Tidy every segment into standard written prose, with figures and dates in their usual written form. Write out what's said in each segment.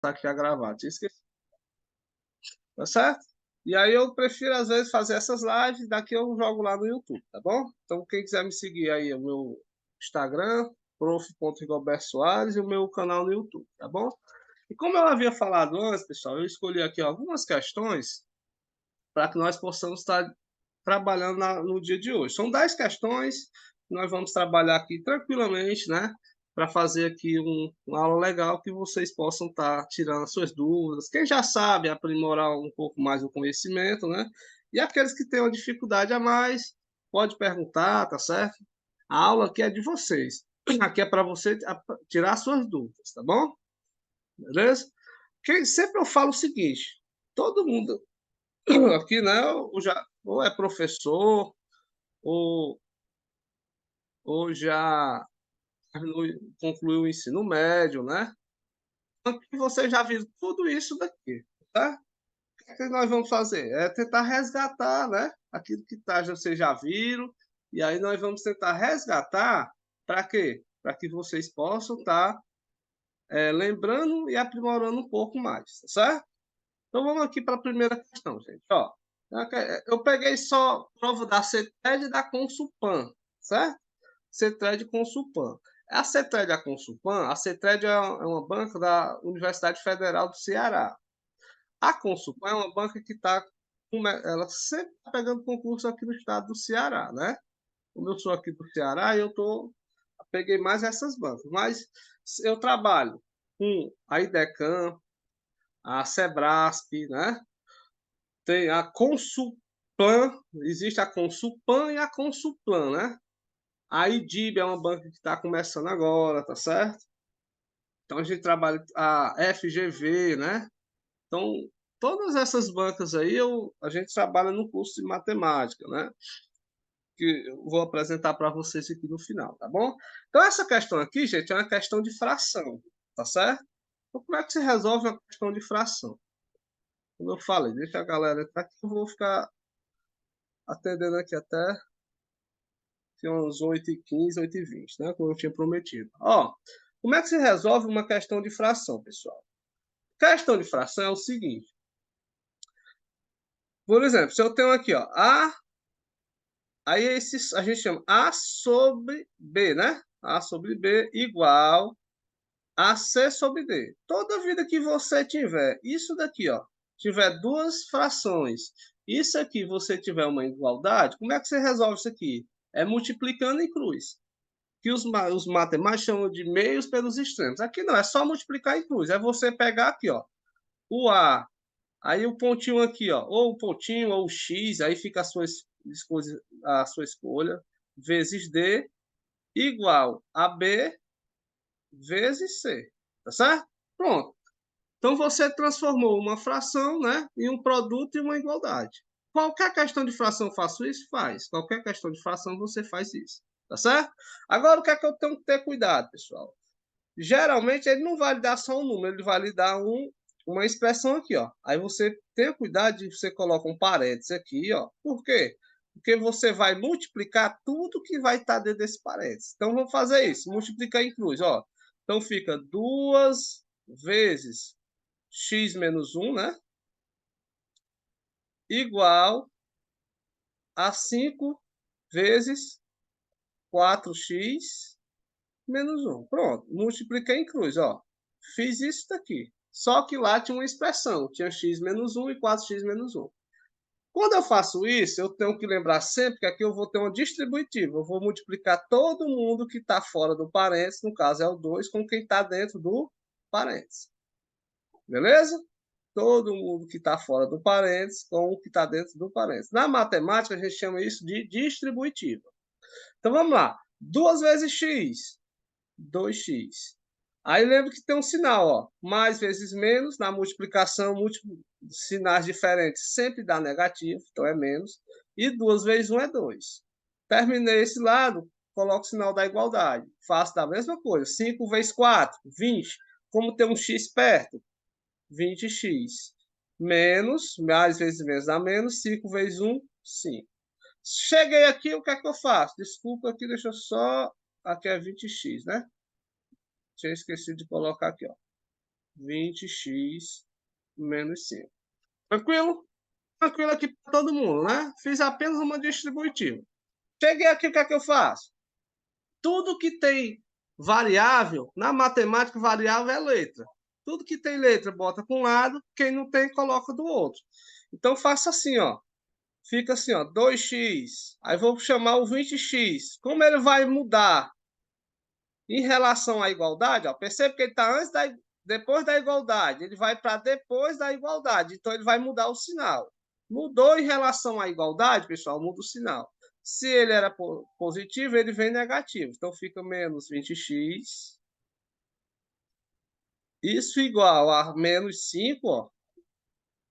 Tá aqui a gravar, tinha esquecido, tá certo? E aí eu prefiro, às vezes, fazer essas lives, daqui eu jogo lá no YouTube, tá bom? Então, quem quiser me seguir aí, o meu Instagram, prof.rigoberto Soares, e o meu canal no YouTube, tá bom? E como eu havia falado antes, pessoal, eu escolhi aqui algumas questões para que nós possamos estar trabalhando no dia de hoje. São 10 questões que nós vamos trabalhar aqui tranquilamente, né? Para fazer aqui uma aula legal que vocês possam estar tirando as suas dúvidas. Quem já sabe, aprimorar um pouco mais o conhecimento, né? E aqueles que têm uma dificuldade a mais, pode perguntar, tá certo? A aula aqui é de vocês. Aqui é para você tirar suas dúvidas, tá bom? Beleza? Porque sempre eu falo o seguinte: todo mundo aqui, né, ou é professor, ou, ou já concluiu o ensino médio, né? Então, você já viu tudo isso daqui, tá? O que nós vamos fazer? É tentar resgatar, né? Aquilo que tá, vocês já viram, e aí nós vamos tentar resgatar para quê? Para que vocês possam estar lembrando e aprimorando um pouco mais, tá certo? Então vamos aqui para a primeira questão, gente. Ó, eu peguei só prova da CETED e da Consulpan, certo? CETED e Consulpan. A CETED e a Consulpan, a CETED é uma banca da Universidade Federal do Ceará. A Consulpan é uma banca que está, ela sempre está pegando concurso aqui no estado do Ceará, né? Como eu sou aqui do Ceará, peguei mais essas bancas. Mas eu trabalho com a IDECAM, a Sebrasp, né? Tem a Consulplan, existe a Consulpan e a Consulplan, né? A IDIB é uma banca que está começando agora, tá certo? Então a gente trabalha a FGV, né? Então, todas essas bancas aí a gente trabalha no curso de matemática, né? Que eu vou apresentar para vocês aqui no final, tá bom? Então, essa questão aqui, gente, é uma questão de fração, tá certo? Então, como é que se resolve uma questão de fração? Como eu falei, deixa a galera entrar aqui, eu vou ficar atendendo aqui até umas 8h15, 8h20, né? Como eu tinha prometido. Ó, como é que se resolve uma questão de fração, pessoal? Questão de fração é o seguinte. Por exemplo, se eu tenho aqui, ó, aí a gente chama A sobre B, né? A sobre B igual a C sobre D. Toda vida que você tiver isso daqui, ó, tiver duas frações, isso aqui você tiver uma igualdade, como é que você resolve isso aqui? É multiplicando em cruz. Que os matemáticos chamam de meios pelos extremos. Aqui não, é só multiplicar em cruz. É você pegar aqui, ó, o A, aí o pontinho aqui, ó, ou o pontinho ou o X, aí fica a sua escolha, vezes D, igual a B vezes C. Tá certo? Pronto. Então você transformou uma fração, né, em um produto e uma igualdade. Qualquer questão de fração eu faço isso? Faz. Qualquer questão de fração você faz isso. Tá certo? Agora, o que é que eu tenho que ter cuidado, pessoal? Geralmente, ele não vai lhe dar só um número, ele vai lhe dar uma expressão aqui, ó. Aí você tenha cuidado de você colocar um parênteses aqui, ó. Por quê? Porque você vai multiplicar tudo que vai estar dentro desse parênteses. Então, vamos fazer isso. Multiplicar em cruz, ó. Então, fica 2 vezes x menos 1, né? Igual a 5 vezes 4x menos 1. Pronto, multipliquei em cruz, ó. Fiz isso daqui. Só que lá tinha uma expressão, tinha x menos 1 e 4x menos 1. Quando eu faço isso, eu tenho que lembrar sempre que aqui eu vou ter uma distributiva. Eu vou multiplicar todo mundo que está fora do parênteses, no caso é o 2, com quem está dentro do parênteses. Beleza? Todo mundo que está fora do parênteses com o que está dentro do parênteses. Na matemática, a gente chama isso de distributiva. Então, vamos lá. 2 vezes x, 2x. Aí lembra que tem um sinal, ó. Mais vezes menos, na multiplicação, sinais diferentes sempre dá negativo, então é menos. E 2 vezes 1 é 2. Terminei esse lado, coloco o sinal da igualdade. Faço da mesma coisa. 5 vezes 4, 20. Como tem um x perto, 20x. Menos, mais vezes menos dá menos, 5 vezes 1, 5. Cheguei aqui, o que é que eu faço? Desculpa aqui, deixa eu só... Aqui é 20x, né? Tinha esquecido de colocar aqui, ó. 20x menos 5. Tranquilo? Tranquilo aqui para todo mundo, né? Fiz apenas uma distributiva. Cheguei aqui, o que é que eu faço? Tudo que tem variável, na matemática, variável é letra. Tudo que tem letra, bota para um lado, quem não tem, coloca do outro. Então, faça assim, ó. Fica assim, ó, 2x. Aí vou chamar o 20x. Como ele vai mudar em relação à igualdade, ó, percebe que ele está depois da igualdade. Ele vai para depois da igualdade. Então, ele vai mudar o sinal. Mudou em relação à igualdade, pessoal, muda o sinal. Se ele era positivo, ele vem negativo. Então, fica menos 20x. Isso igual a menos 5, ó.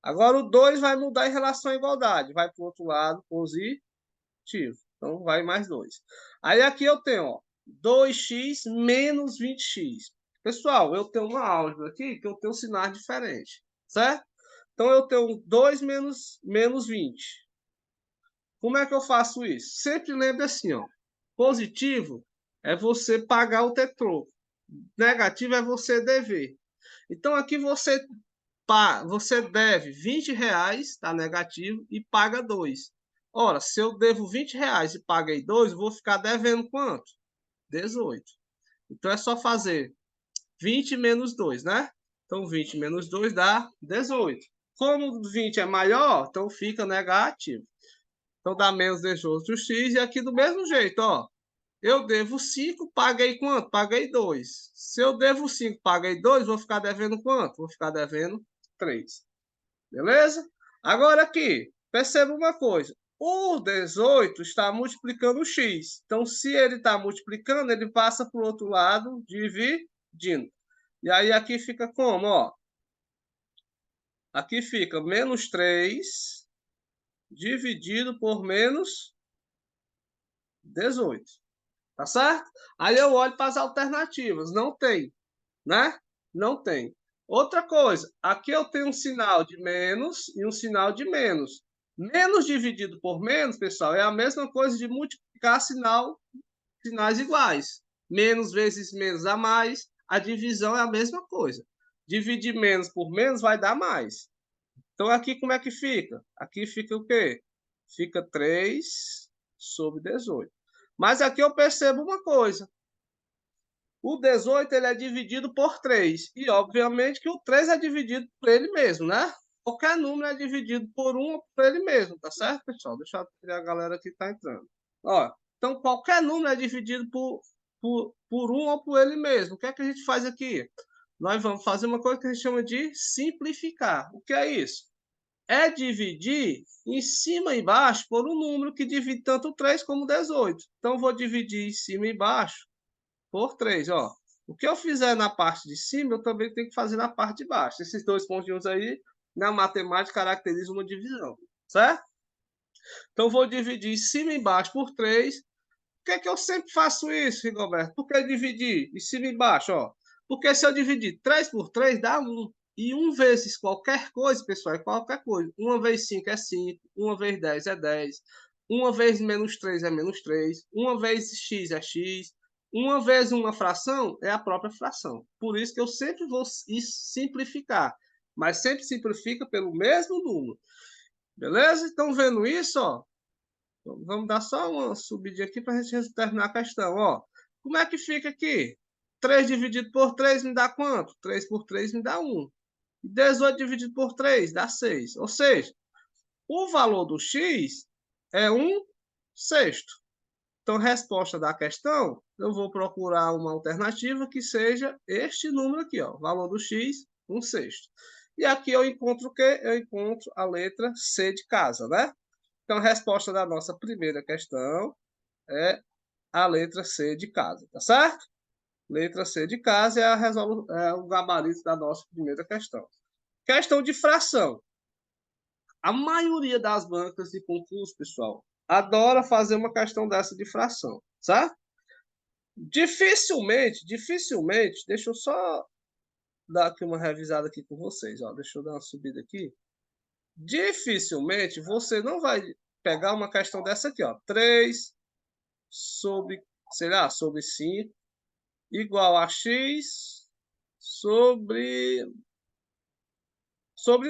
Agora, o 2 vai mudar em relação à igualdade. Vai para o outro lado, positivo. Então, vai mais 2. Aí, aqui eu tenho, ó, 2x menos 20x. Pessoal, eu tenho uma álgebra aqui que eu tenho sinais diferentes, certo? Então, eu tenho 2 menos 20. Como é que eu faço isso? Sempre lembre assim, ó. Positivo é você pagar o troco. Negativo é você dever. Então, aqui você deve R$20, está negativo, e paga 2. Ora, se eu devo R$20 e paguei 2, vou ficar devendo quanto? 18. Então, é só fazer 20 menos 2, né? Então, 20 menos 2 dá 18. Como 20 é maior, então fica negativo. Então, dá menos 18x. E aqui do mesmo jeito, ó. Eu devo 5, paguei quanto? Paguei 2. Se eu devo 5, paguei 2, vou ficar devendo quanto? Vou ficar devendo 3. Beleza? Agora aqui, perceba uma coisa. O 18 está multiplicando o x. Então, se ele está multiplicando, ele passa para o outro lado, dividindo. E aí, aqui fica como? Ó, aqui fica menos 3 dividido por menos 18. Tá certo? Aí eu olho para as alternativas. Não tem, né? Não tem. Outra coisa, aqui eu tenho um sinal de menos e um sinal de menos. Menos dividido por menos, pessoal, é a mesma coisa de multiplicar sinais iguais. Menos vezes menos dá mais. A divisão é a mesma coisa. Dividir menos por menos vai dar mais. Então, aqui como é que fica? Aqui fica o quê? Fica 3 sobre 18. Mas aqui eu percebo uma coisa. O 18 ele é dividido por 3. E, obviamente, que o 3 é dividido por ele mesmo, né? Qualquer número é dividido por 1 ou por ele mesmo, tá certo, pessoal? Deixa eu ver a galera que está entrando. Ó, então, qualquer número é dividido por 1 ou por ele mesmo. O que é que a gente faz aqui? Nós vamos fazer uma coisa que a gente chama de simplificar. O que é isso? É dividir em cima e embaixo por um número que divide tanto 3 como 18. Então, vou dividir em cima e embaixo por 3, ó. O que eu fizer na parte de cima, eu também tenho que fazer na parte de baixo. Esses dois pontinhos aí, na matemática, caracterizam uma divisão, certo? Então, vou dividir em cima e embaixo por 3. Por que é que eu sempre faço isso, Rigoberto? Por que dividir em cima e embaixo, ó? Porque se eu dividir 3 por 3, dá 1. E 1 vezes qualquer coisa, pessoal, é qualquer coisa. 1 vezes 5 é 5, 1 vezes 10 é 10, 1 vezes menos 3 é menos 3, 1 vezes x é x, 1 vezes uma fração é a própria fração. Por isso que eu sempre vou simplificar, mas sempre simplifica pelo mesmo número. Beleza? Estão vendo isso, ó? Vamos dar só uma subidinha aqui para a gente terminar a questão. Ó, como é que fica aqui? 3 dividido por 3 me dá quanto? 3 por 3 me dá 1. 18 dividido por 3 dá 6. Ou seja, o valor do x é 1/6. Então, resposta da questão, eu vou procurar uma alternativa que seja este número aqui, ó, valor do x, 1/6. E aqui eu encontro o quê? Eu encontro a letra C de casa, né? Então, a resposta da nossa primeira questão é a letra C de casa, tá certo? Letra C de casa é o gabarito da nossa primeira questão. Questão de fração. A maioria das bancas de concurso, pessoal, adora fazer uma questão dessa de fração, certo? Dificilmente, deixa eu só dar aqui uma revisada aqui com vocês, ó. Deixa eu dar uma subida aqui. Dificilmente você não vai pegar uma questão dessa aqui, ó. 3 sobre, sei lá, sobre 5 igual a x sobre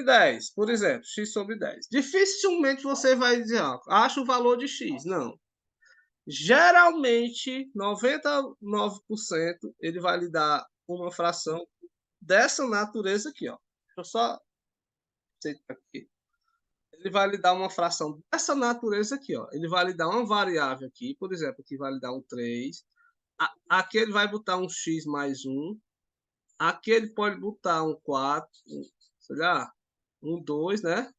10, por exemplo, x sobre 10. Dificilmente você vai dizer, ó, acha o valor de x. Não. Geralmente, 99% ele vai lhe dar uma fração dessa natureza aqui, ó. Deixa eu só aceitar aqui. Ele vai lhe dar uma fração dessa natureza aqui, ó. Ele vai lhe dar uma variável aqui, por exemplo, aqui vai lhe dar um 3. Aqui ele vai botar um x mais 1. Aqui ele pode botar um 4, sei lá, um 2, né?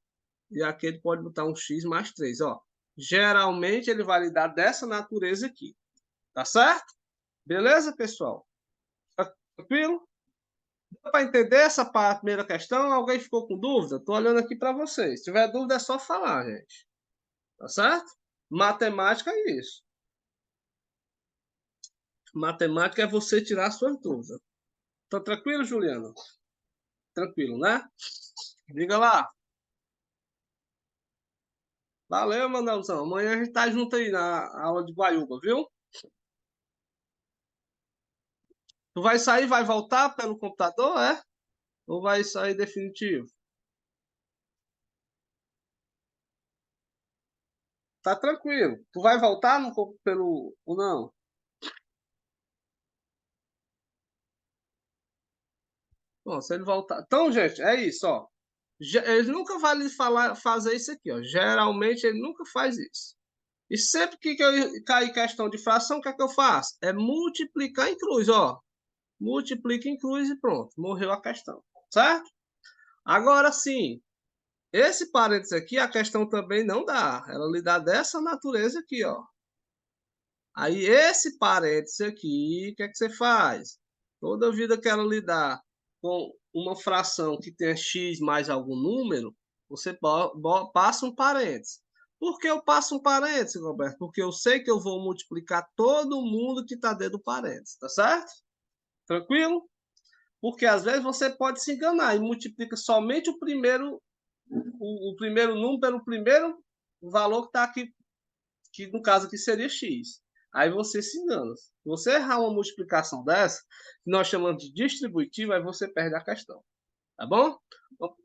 E aqui ele pode botar um x mais 3, ó. Geralmente ele vai lhe dar dessa natureza aqui. Tá certo? Beleza, pessoal? Tá tranquilo? Dá para entender essa primeira questão? Alguém ficou com dúvida? Estou olhando aqui para vocês. Se tiver dúvida, é só falar, gente. Tá certo? Matemática é isso. Matemática é você tirar suas dúvidas. Tá tranquilo, Juliano? Tranquilo, né? Diga lá. Valeu, Manelzão. Amanhã a gente tá junto aí na aula de Guaiúba, viu? Tu vai sair, vai voltar pelo computador, é? Ou vai sair definitivo? Tá tranquilo. Tu vai voltar pelo ou não? Bom, se ele voltar. Então, gente, é isso, ó. Ele nunca vai lhe falar, fazer isso aqui, ó. Geralmente ele nunca faz isso. E sempre que eu cair questão de fração, o que é que eu faço? É multiplicar em cruz, ó. Multiplica em cruz e pronto. Morreu a questão. Certo? Agora sim, esse parênteses aqui, a questão também não dá. Ela lhe dá dessa natureza aqui, ó. Aí esse parênteses aqui, o que é que você faz? Toda vida que ela lhe dá com uma fração que tenha x mais algum número, você passa um parênteses. Por que eu passo um parênteses, Roberto? Porque eu sei que eu vou multiplicar todo mundo que está dentro do parênteses, tá certo? Tranquilo? Porque às vezes você pode se enganar e multiplica somente o primeiro número pelo primeiro valor que está aqui, que no caso aqui seria x. Aí você se engana. Se você errar uma multiplicação dessa, que nós chamamos de distributiva, aí você perde a questão. Tá bom?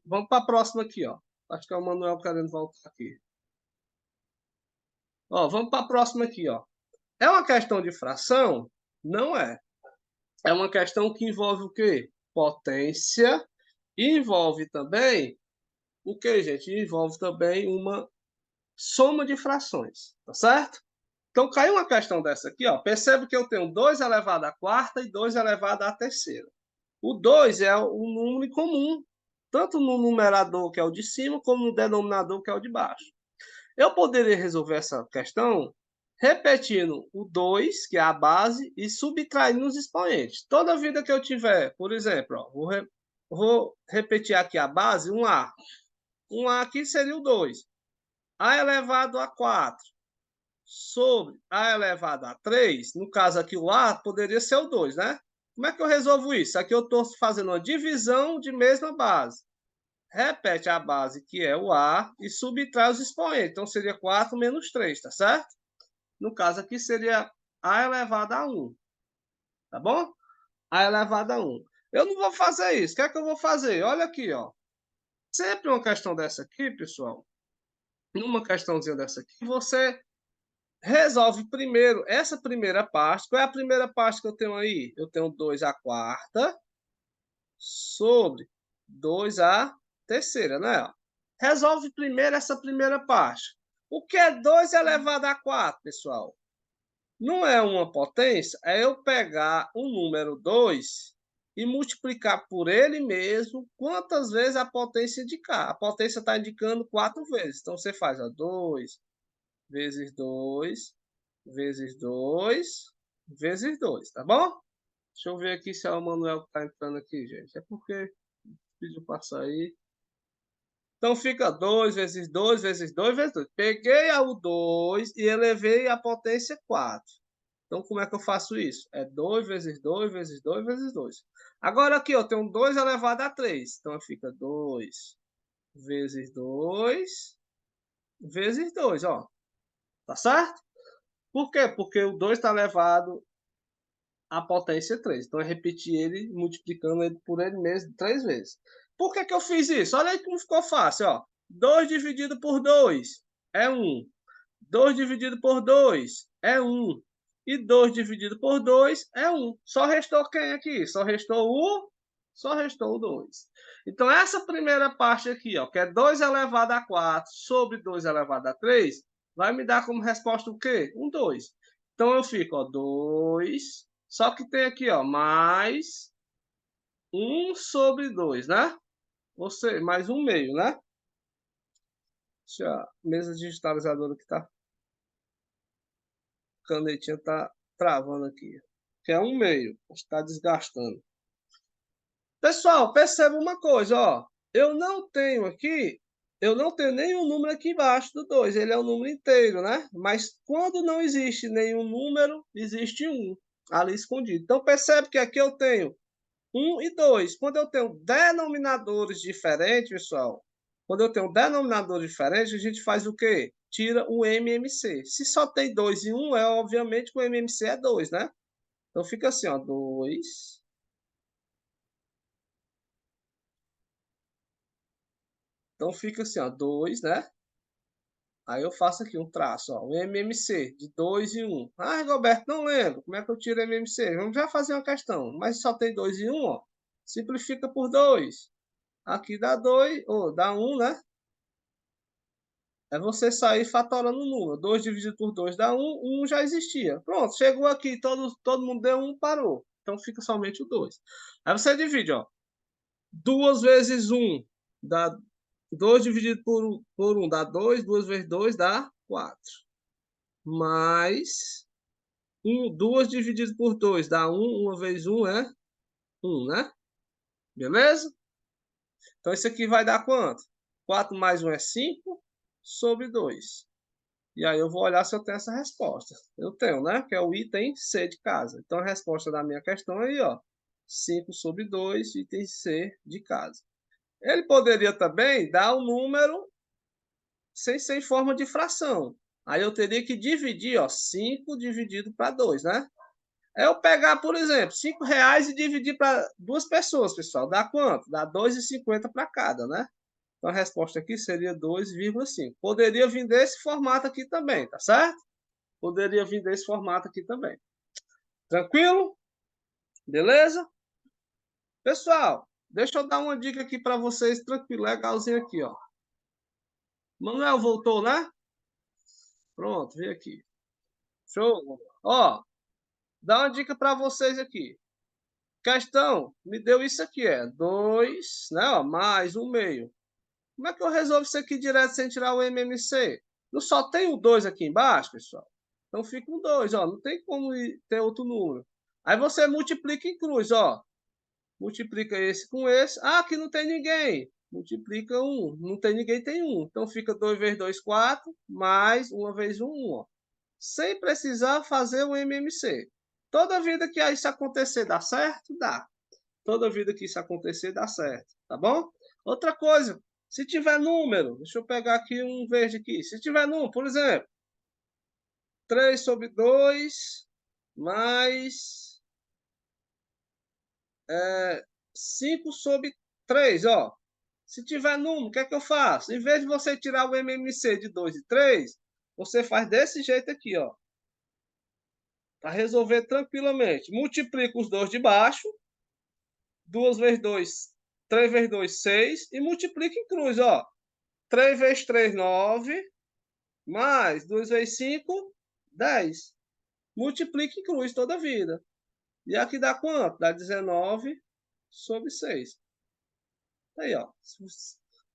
Vamos para a próxima aqui, ó. Acho que é o Manuel querendo voltar aqui. Ó, vamos para a próxima aqui, ó. É uma questão de fração? Não é. É uma questão que envolve o quê? Potência. E envolve também o que, gente? Envolve também uma soma de frações, tá certo? Então, caiu uma questão dessa aqui, ó. Percebe que eu tenho 2 elevado à quarta e 2 elevado à terceira. O 2 é o número comum, tanto no numerador, que é o de cima, como no denominador, que é o de baixo. Eu poderia resolver essa questão repetindo o 2, que é a base, e subtraindo os expoentes. Toda vida que eu tiver, por exemplo, ó, vou repetir aqui a base, um A. Um A aqui seria o 2. A elevado a 4 sobre A elevado a 3, no caso aqui o A poderia ser o 2, né? Como é que eu resolvo isso? Aqui eu estou fazendo uma divisão de mesma base. Repete a base, que é o A, e subtrai os expoentes. Então, seria 4 menos 3, tá certo? No caso aqui, seria A elevado a 1, tá bom? A elevado a 1. Eu não vou fazer isso. O que é que eu vou fazer? Olha aqui, ó. Sempre uma questão dessa aqui, pessoal, numa questãozinha dessa aqui, você resolve primeiro essa primeira parte. Qual é a primeira parte que eu tenho aí? Eu tenho 2 à quarta sobre 2 à terceira, né? Resolve primeiro essa primeira parte. O que é 2 elevado a 4, pessoal? Não é uma potência, é eu pegar o número 2 e multiplicar por ele mesmo quantas vezes a potência indicar. A potência está indicando 4 vezes. Então, você faz 2 vezes 2 vezes 2 vezes 2, tá bom? Deixa eu ver aqui se é o Manuel que tá entrando aqui, gente. É porque pediu para sair. Então fica 2 vezes 2 vezes 2 vezes 2. Peguei o 2 e elevei a potência 4. Então como é que eu faço isso? É 2 vezes 2 vezes 2 vezes 2. Agora aqui eu tenho 2 elevado a 3. Então fica 2 vezes 2 vezes 2, ó. Tá certo? Por quê? Porque o 2 está elevado a potência 3. Então, eu repeti ele, multiplicando ele por ele mesmo 3 vezes. Por que que eu fiz isso? Olha aí como ficou fácil, ó. 2 dividido por 2 é 1. 2 dividido por 2 é 1. E 2 dividido por 2 é 1. Só restou quem aqui? Só restou o 2. Então, essa primeira parte aqui, ó, que é 2 elevado a 4 sobre 2 elevado a 3, vai me dar como resposta o quê? 2. Então, eu fico, ó, 2, só que tem aqui, ó, mais 1 sobre 2, né? Ou seja, mais 1 meio, né? Deixa a mesa digitalizadora que tá... Canetinha tá travando aqui. Que é 1 meio. Está desgastando. Pessoal, perceba uma coisa, ó. Eu não tenho nenhum número aqui embaixo do 2. Ele é um número inteiro, né? Mas quando não existe nenhum número, existe 1 ali escondido. Então, percebe que aqui eu tenho 1 e 2. Quando eu tenho denominadores diferentes, pessoal, quando eu tenho denominadores diferentes, a gente faz o quê? Tira o MMC. Se só tem 2 e 1, é obviamente que o MMC é 2, né? Então fica assim, ó, 2. Então fica assim, ó, 2, né? Aí eu faço aqui um traço, ó, o MMC de 2 e 1. Ah, Roberto, não lembro. Como é que eu tiro o MMC? Vamos já fazer uma questão. Mas só tem 2 e 1, ó. Simplifica por 2. Aqui dá 2, ou dá 1, né? É você sair fatorando o número. 2 dividido por 2 dá 1, 1 já existia. Pronto, chegou aqui, todo mundo deu 1, parou. Então fica somente o 2. Aí você divide, ó. 2 vezes 1 dá 2 dividido por 1 dá 2, 2 vezes 2 dá 4. Mais 2 dividido por 2 dá 1, 1 vezes 1 é 1, né? Beleza? Então isso aqui vai dar quanto? 4 mais 1 é 5 sobre 2. E aí eu vou olhar se eu tenho essa resposta. Eu tenho, né? Que é o item C de casa. Então a resposta da minha questão é aí, ó. 5 sobre 2, item C de casa. Ele poderia também dar um número sem ser em forma de fração. Aí eu teria que dividir, ó, 5 dividido para 2, né? É eu pegar, por exemplo, R$ 5 e dividir para 2 pessoas, pessoal. Dá quanto? Dá 2,50 para cada, né? Então a resposta aqui seria 2,5. Poderia vir desse formato aqui também, tá certo? Poderia vir desse formato aqui também. Tranquilo? Beleza? Pessoal, deixa eu dar uma dica aqui para vocês, tranquilo, legalzinho aqui, ó. Manuel voltou, né? Pronto, vem aqui. Show. Ó, dá uma dica para vocês aqui. Questão, me deu isso aqui, 2, né, ó, mais 1 meio. Como é que eu resolvo isso aqui direto sem tirar o MMC? Não só tem o 2 aqui embaixo, pessoal? Então fica um 2, ó, não tem como ter outro número. Aí você multiplica em cruz, ó. Multiplica esse com esse. Ah, aqui não tem ninguém. Multiplica 1. Não tem ninguém, tem 1. Então fica 2 vezes 2, 4, mais 1 vezes 1, 1, ó. Sem precisar fazer o MMC. Toda vida que isso acontecer dá certo? Dá. Toda vida que isso acontecer dá certo, tá bom? Outra coisa, se tiver número, deixa eu pegar aqui um verde aqui. Se tiver número, por exemplo, 3 sobre 2 mais 5 sobre 3, ó. Se tiver número, o que é que eu faço? Em vez de você tirar o MMC de 2 e 3, você faz desse jeito aqui, ó. Para resolver tranquilamente. Multiplica os dois de baixo. 2 vezes 2, 3 vezes 2, 6. E multiplica em cruz, ó. 3 vezes 3, 9. Mais 2 vezes 5, 10. Multiplica em cruz toda a vida. E aqui dá quanto? Dá 19 sobre 6. Aí, ó.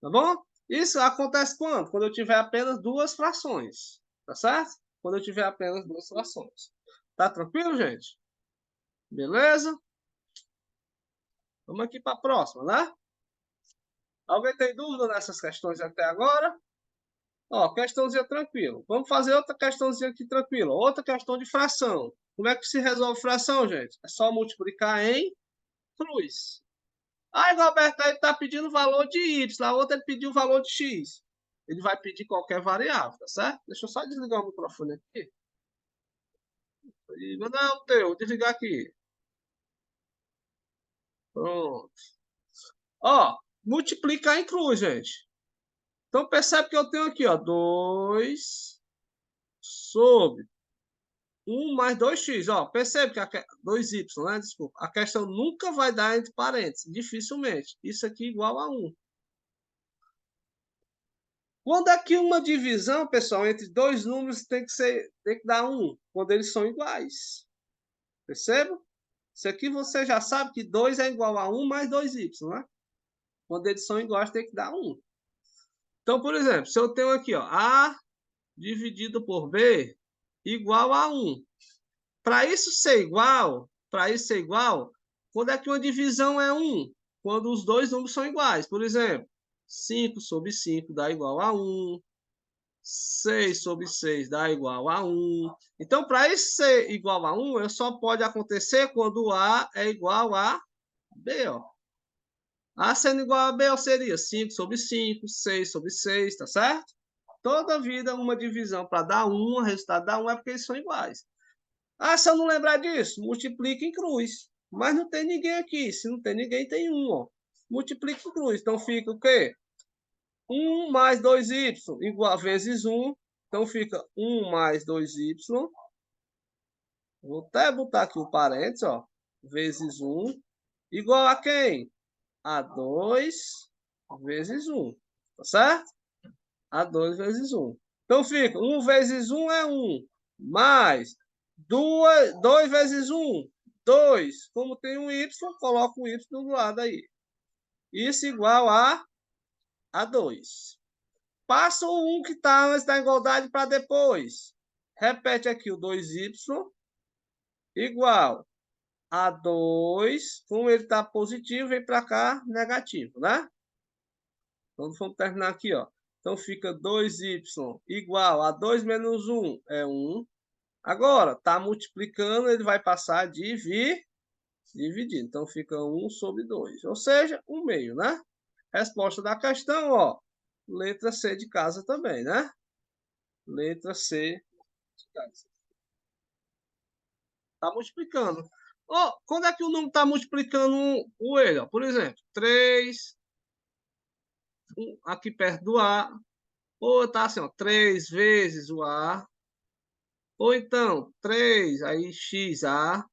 Tá bom? Isso acontece quando? Quando eu tiver apenas duas frações. Tá certo? Quando eu tiver apenas duas frações. Tá tranquilo, gente? Beleza? Vamos aqui para a próxima, né? Alguém tem dúvida nessas questões até agora? Ó, questãozinha tranquila. Vamos fazer outra questãozinha aqui tranquila. Outra questão de fração. Como é que se resolve fração, gente? É só multiplicar em cruz. Aí, Roberto, ele está pedindo o valor de y. A outra ele pediu o valor de x. Ele vai pedir qualquer variável, tá certo? Deixa eu só desligar o microfone aqui. Mas não é o teu, vou desligar aqui. Pronto. Ó, multiplicar em cruz, gente. Então, percebe que eu tenho aqui, ó, 2 sobre 1 mais 2x. Ó, percebe que 2y, né? Desculpa. A questão nunca vai dar entre parênteses, dificilmente. Isso aqui é igual a 1. Quando aqui uma divisão, pessoal, entre dois números tem que dar 1, quando eles são iguais. Percebe? Isso aqui você já sabe que 2 é igual a 1 mais 2y, né? Quando eles são iguais, tem que dar 1. Então, por exemplo, se eu tenho aqui, ó, A dividido por B igual a 1. Para isso ser igual, quando é que uma divisão é 1? Quando os dois números são iguais. Por exemplo, 5 sobre 5 dá igual a 1. 6 sobre 6 dá igual a 1. Então, para isso ser igual a 1, só pode acontecer quando A é igual a B. Ó. A sendo igual a B seria 5 sobre 5, 6 sobre 6, tá certo? Toda vida uma divisão para dar 1, o resultado dá 1 é porque eles são iguais. Ah, se eu não lembrar disso, multiplica em cruz. Mas não tem ninguém aqui. Se não tem ninguém, tem 1. Ó. Multiplica em cruz. Então fica o quê? 1 mais 2y igual a vezes 1. Então fica 1 mais 2y. Vou até botar aqui o parênteses, ó. Vezes 1. Igual a quem? A 2 vezes 1. Tá certo? A 2 vezes 1. Então fica 1 vezes 1 é 1. Mais 2 vezes 1, 2. Como tem um y, coloca o y do lado aí. Isso igual a 2. Passa o 1 que está antes da igualdade para depois. Repete aqui o 2y igual a 2. Como ele está positivo, vem para cá negativo, né? Então, vamos terminar aqui, ó. Então, fica 2y igual a 2 menos 1 é 1. Agora, está multiplicando, ele vai passar a dividir. Então, fica 1 sobre 2. Ou seja, 1 meio, né? Resposta da questão, ó. Letra C de casa também, né? Letra C de casa. Está multiplicando. Ó, quando é que o número está multiplicando o ele? Ó? Por exemplo, 3, aqui perto do A. Ou está assim, ó, 3 vezes o A. Ou então, 3, aí XA.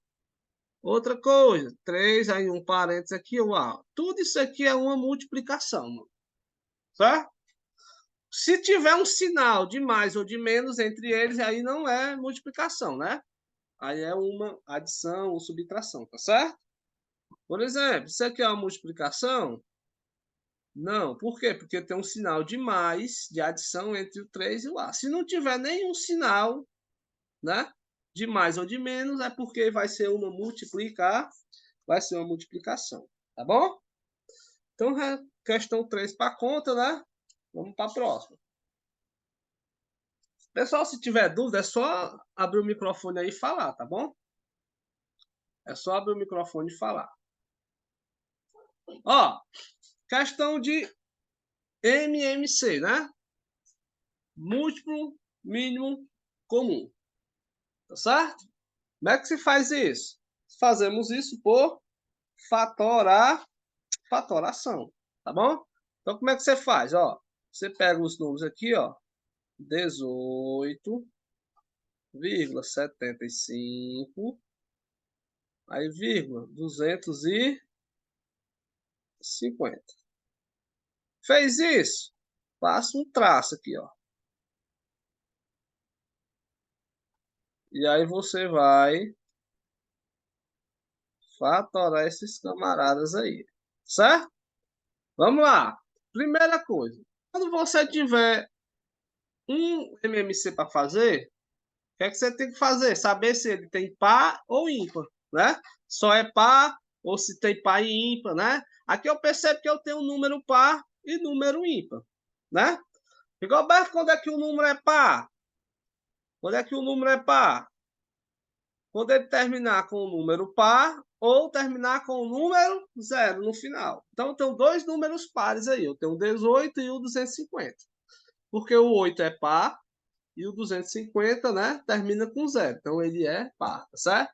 Outra coisa, 3, aí um parênteses aqui, o A. Tudo isso aqui é uma multiplicação, mano. Certo? Se tiver um sinal de mais ou de menos entre eles, aí não é multiplicação, né? Aí é uma adição ou subtração, tá certo? Por exemplo, isso aqui é uma multiplicação? Não. Por quê? Porque tem um sinal de mais, de adição entre o 3 e o A. Se não tiver nenhum sinal, né, de mais ou de menos, é porque vai ser uma multiplicação, tá bom? Então, questão 3 para conta, né? Vamos para a próxima. Pessoal, se tiver dúvida, é só abrir o microfone aí e falar, tá bom? É só abrir o microfone e falar. Ó, questão de MMC, né? Múltiplo mínimo comum. Tá certo? Como é que se faz isso? Fazemos isso por fatoração, tá bom? Então, como é que você faz? Ó, você pega os números aqui, ó, 18,75, aí vírgula 250. Fez isso? Passa um traço aqui, ó. E aí você vai fatorar esses camaradas aí, certo? Vamos lá. Primeira coisa, quando você tiver um MMC para fazer, o que é que você tem que fazer? Saber se ele tem par ou ímpar, né? Só é par ou se tem par e ímpar, né? Aqui eu percebo que eu tenho um número par e número ímpar, né? Rigoberto, quando é que o número é par? Quando é que o número é par? Quando ele terminar com o número par ou terminar com o número 0 no final. Então, eu tenho dois números pares aí. Eu tenho o 18 e o 250. Porque o 8 é par e o 250, né, termina com 0. Então, ele é par, tá certo?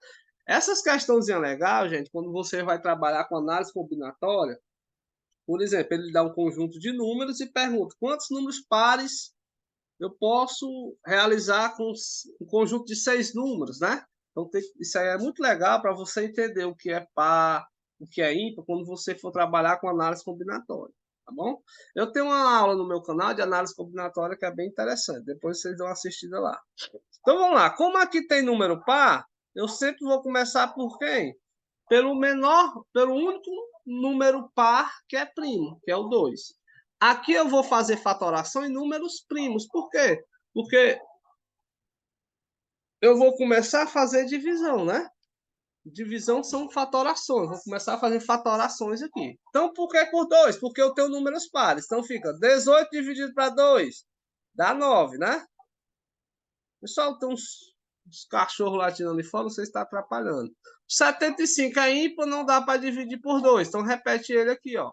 Essas questãozinhas legais, gente, quando você vai trabalhar com análise combinatória, por exemplo, ele dá um conjunto de números e pergunta quantos números pares eu posso realizar com um conjunto de 6 números, né? Então, isso aí é muito legal para você entender o que é par, o que é ímpar, quando você for trabalhar com análise combinatória, tá bom? Eu tenho uma aula no meu canal de análise combinatória que é bem interessante, depois vocês dão uma assistida lá. Então, vamos lá. Como aqui tem número par, eu sempre vou começar por quem? Pelo único número par que é primo, que é o 2. Aqui eu vou fazer fatoração em números primos. Por quê? Porque eu vou começar a fazer divisão, né? Divisão são fatorações. Vou começar a fazer fatorações aqui. Então, por que por 2? Porque eu tenho números pares. Então, fica 18 dividido para 2 dá 9, né? Pessoal, tem uns cachorros latindo ali fora, você está atrapalhando. 75 é ímpar, não dá para dividir por 2. Então, repete ele aqui, ó.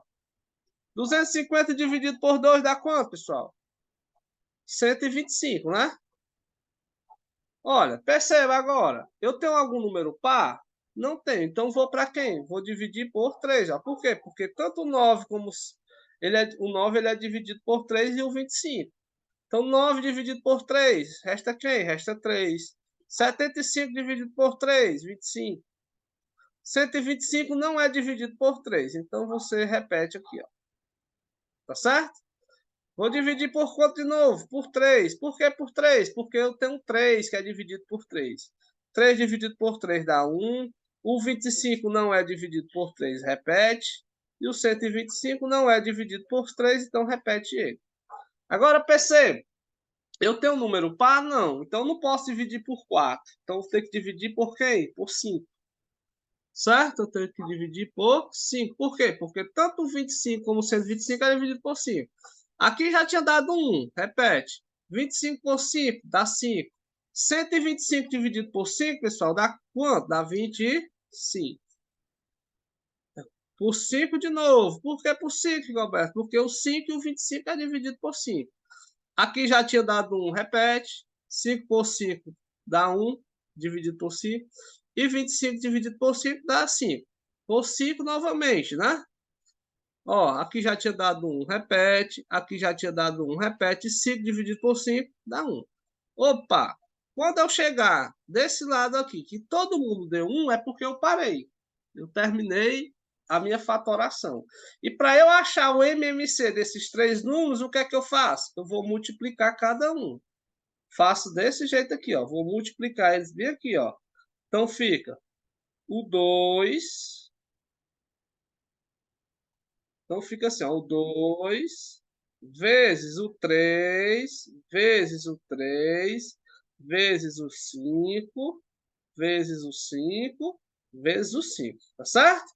250 dividido por 2 dá quanto, pessoal? 125, né? Olha, perceba agora. Eu tenho algum número par? Não tenho. Então, vou para quem? Vou dividir por 3. Ó. Por quê? Porque tanto o 9 como o 9 ele é dividido por 3 e o 25. Então, 9 dividido por 3, resta quem? Resta 3. 75 dividido por 3, 25. 125 não é dividido por 3. Então, você repete aqui, ó. Tá certo? Vou dividir por quanto de novo? Por 3. Por que por 3? Porque eu tenho 3 que é dividido por 3. 3 dividido por 3 dá 1. O 25 não é dividido por 3, repete. E o 125 não é dividido por 3, então repete ele. Agora perceba. Eu tenho um número par? Não. Então, eu não posso dividir por 4. Então, eu tenho que dividir por quem? Por 5. Certo? Eu tenho que dividir por 5. Por quê? Porque tanto o 25 como o 125 é dividido por 5. Aqui já tinha dado 1. Repete. 25 por 5 dá 5. 125 dividido por 5, pessoal, dá quanto? Dá 25. Por 5 de novo. Por que por 5, Roberto? Porque o 5 e o 25 é dividido por 5. Aqui já tinha dado 1, repete. 5 por 5 dá 1, dividido por 5. E 25 dividido por 5 dá 5. Por 5 novamente, né? Ó, aqui já tinha dado 1, repete. Aqui já tinha dado 1, repete. 5 dividido por 5 dá 1. Opa! Quando eu chegar desse lado aqui, que todo mundo deu 1, é porque eu parei. Eu terminei a minha fatoração. E para eu achar o MMC desses 3 números, o que é que eu faço? Eu vou multiplicar cada um. Faço desse jeito aqui, ó. Vou multiplicar eles bem aqui, ó. Então fica o 2. Então fica assim, ó. O 2 vezes o 3, vezes o 3, vezes o 5, vezes o 5, vezes o 5. Tá certo?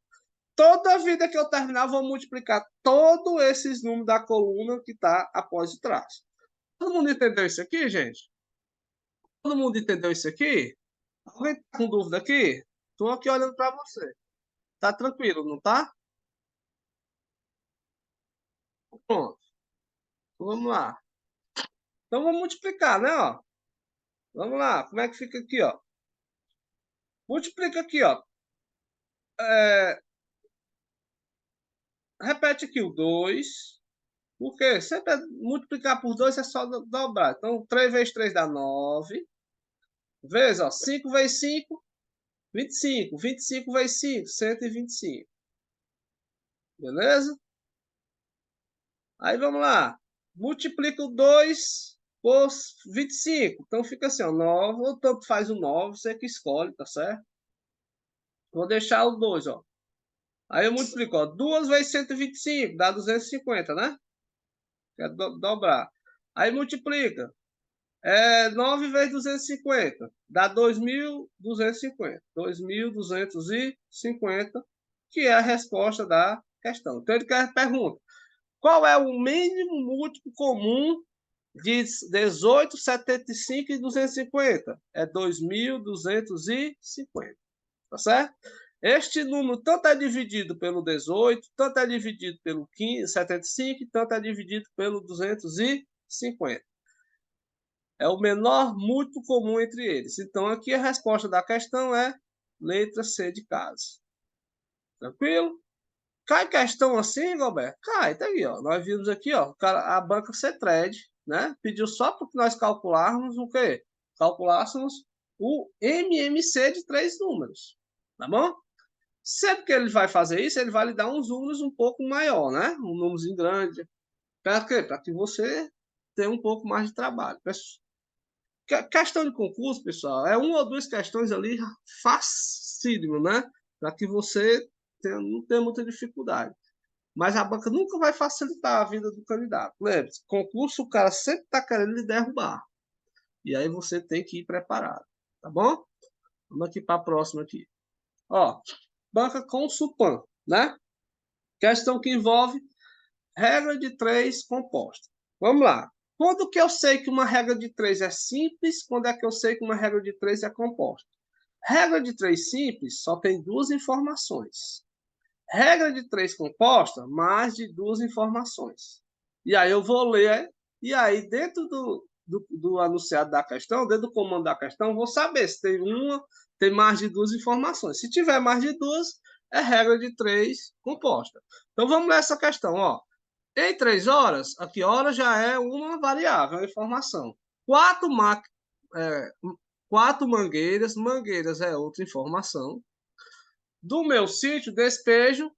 Toda vida que eu terminar, eu vou multiplicar todos esses números da coluna que está após o traço. Todo mundo entendeu isso aqui, gente? Todo mundo entendeu isso aqui? Alguém tá com dúvida aqui? Estou aqui olhando para você. Tá tranquilo, não tá? Pronto. Então, vamos lá. Então vamos multiplicar, né? Ó. Vamos lá. Como é que fica aqui, ó? Multiplica aqui, ó. É... Repete aqui o 2. Por quê? Sempre multiplicar por 2 é só dobrar. Então, 3 vezes 3 dá 9. Vezes, ó. 5 vezes 5, 25. 25 vezes 5, 125. Beleza? Aí vamos lá. Multiplica o 2 por 25. Então fica assim, ó, 9, ou tanto faz o 9, você que escolhe, tá certo? Vou deixar o 2, ó. Aí eu multiplico, ó, 2 vezes 125, dá 250, né? Quer dobrar. Aí multiplica. 9 vezes 250, dá 2.250. 2.250, que é a resposta da questão. Então ele quer pergunta. Qual é o mínimo múltiplo comum de 18, 75 e 250? É 2.250, tá certo? Este número tanto é dividido pelo 18, tanto é dividido pelo 15, 75, tanto é dividido pelo 250. É o menor múltiplo comum entre eles. Então, aqui a resposta da questão é letra C de casa. Tranquilo? Cai questão assim, Roberto? Cai, tá aí, ó. Nós vimos aqui, ó, a banca Ctrade, né? Pediu só para que nós calcularmos o quê? Calculássemos o MMC de 3 números, tá bom? Sempre que ele vai fazer isso, ele vai lhe dar uns números um pouco maior, né? Um númerozinho grande. Para quê? Para que você tenha um pouco mais de trabalho. Questão de concurso, pessoal, é uma ou duas questões ali facílimo, né? Para que você não tenha muita dificuldade. Mas a banca nunca vai facilitar a vida do candidato. Lembre-se, concurso o cara sempre está querendo lhe derrubar. E aí você tem que ir preparado, tá bom? Vamos aqui para a próxima aqui. Ó, banca com Supan, né? Questão que envolve regra de 3 composta. Vamos lá. Quando que eu sei que uma regra de 3 é simples? Quando é que eu sei que uma regra de 3 é composta? Regra de 3 simples só tem 2 informações. Regra de 3 composta, mais de 2 informações. E aí eu vou ler, e aí dentro do anunciado da questão, dentro do comando da questão, vou saber se tem mais de 2 informações. Se tiver mais de 2, é regra de 3 composta. Então vamos ler essa questão, ó. Em 3 horas, aqui hora já é uma variável, uma informação. 4 mangueiras, mangueiras é outra informação. Do meu sítio, despejo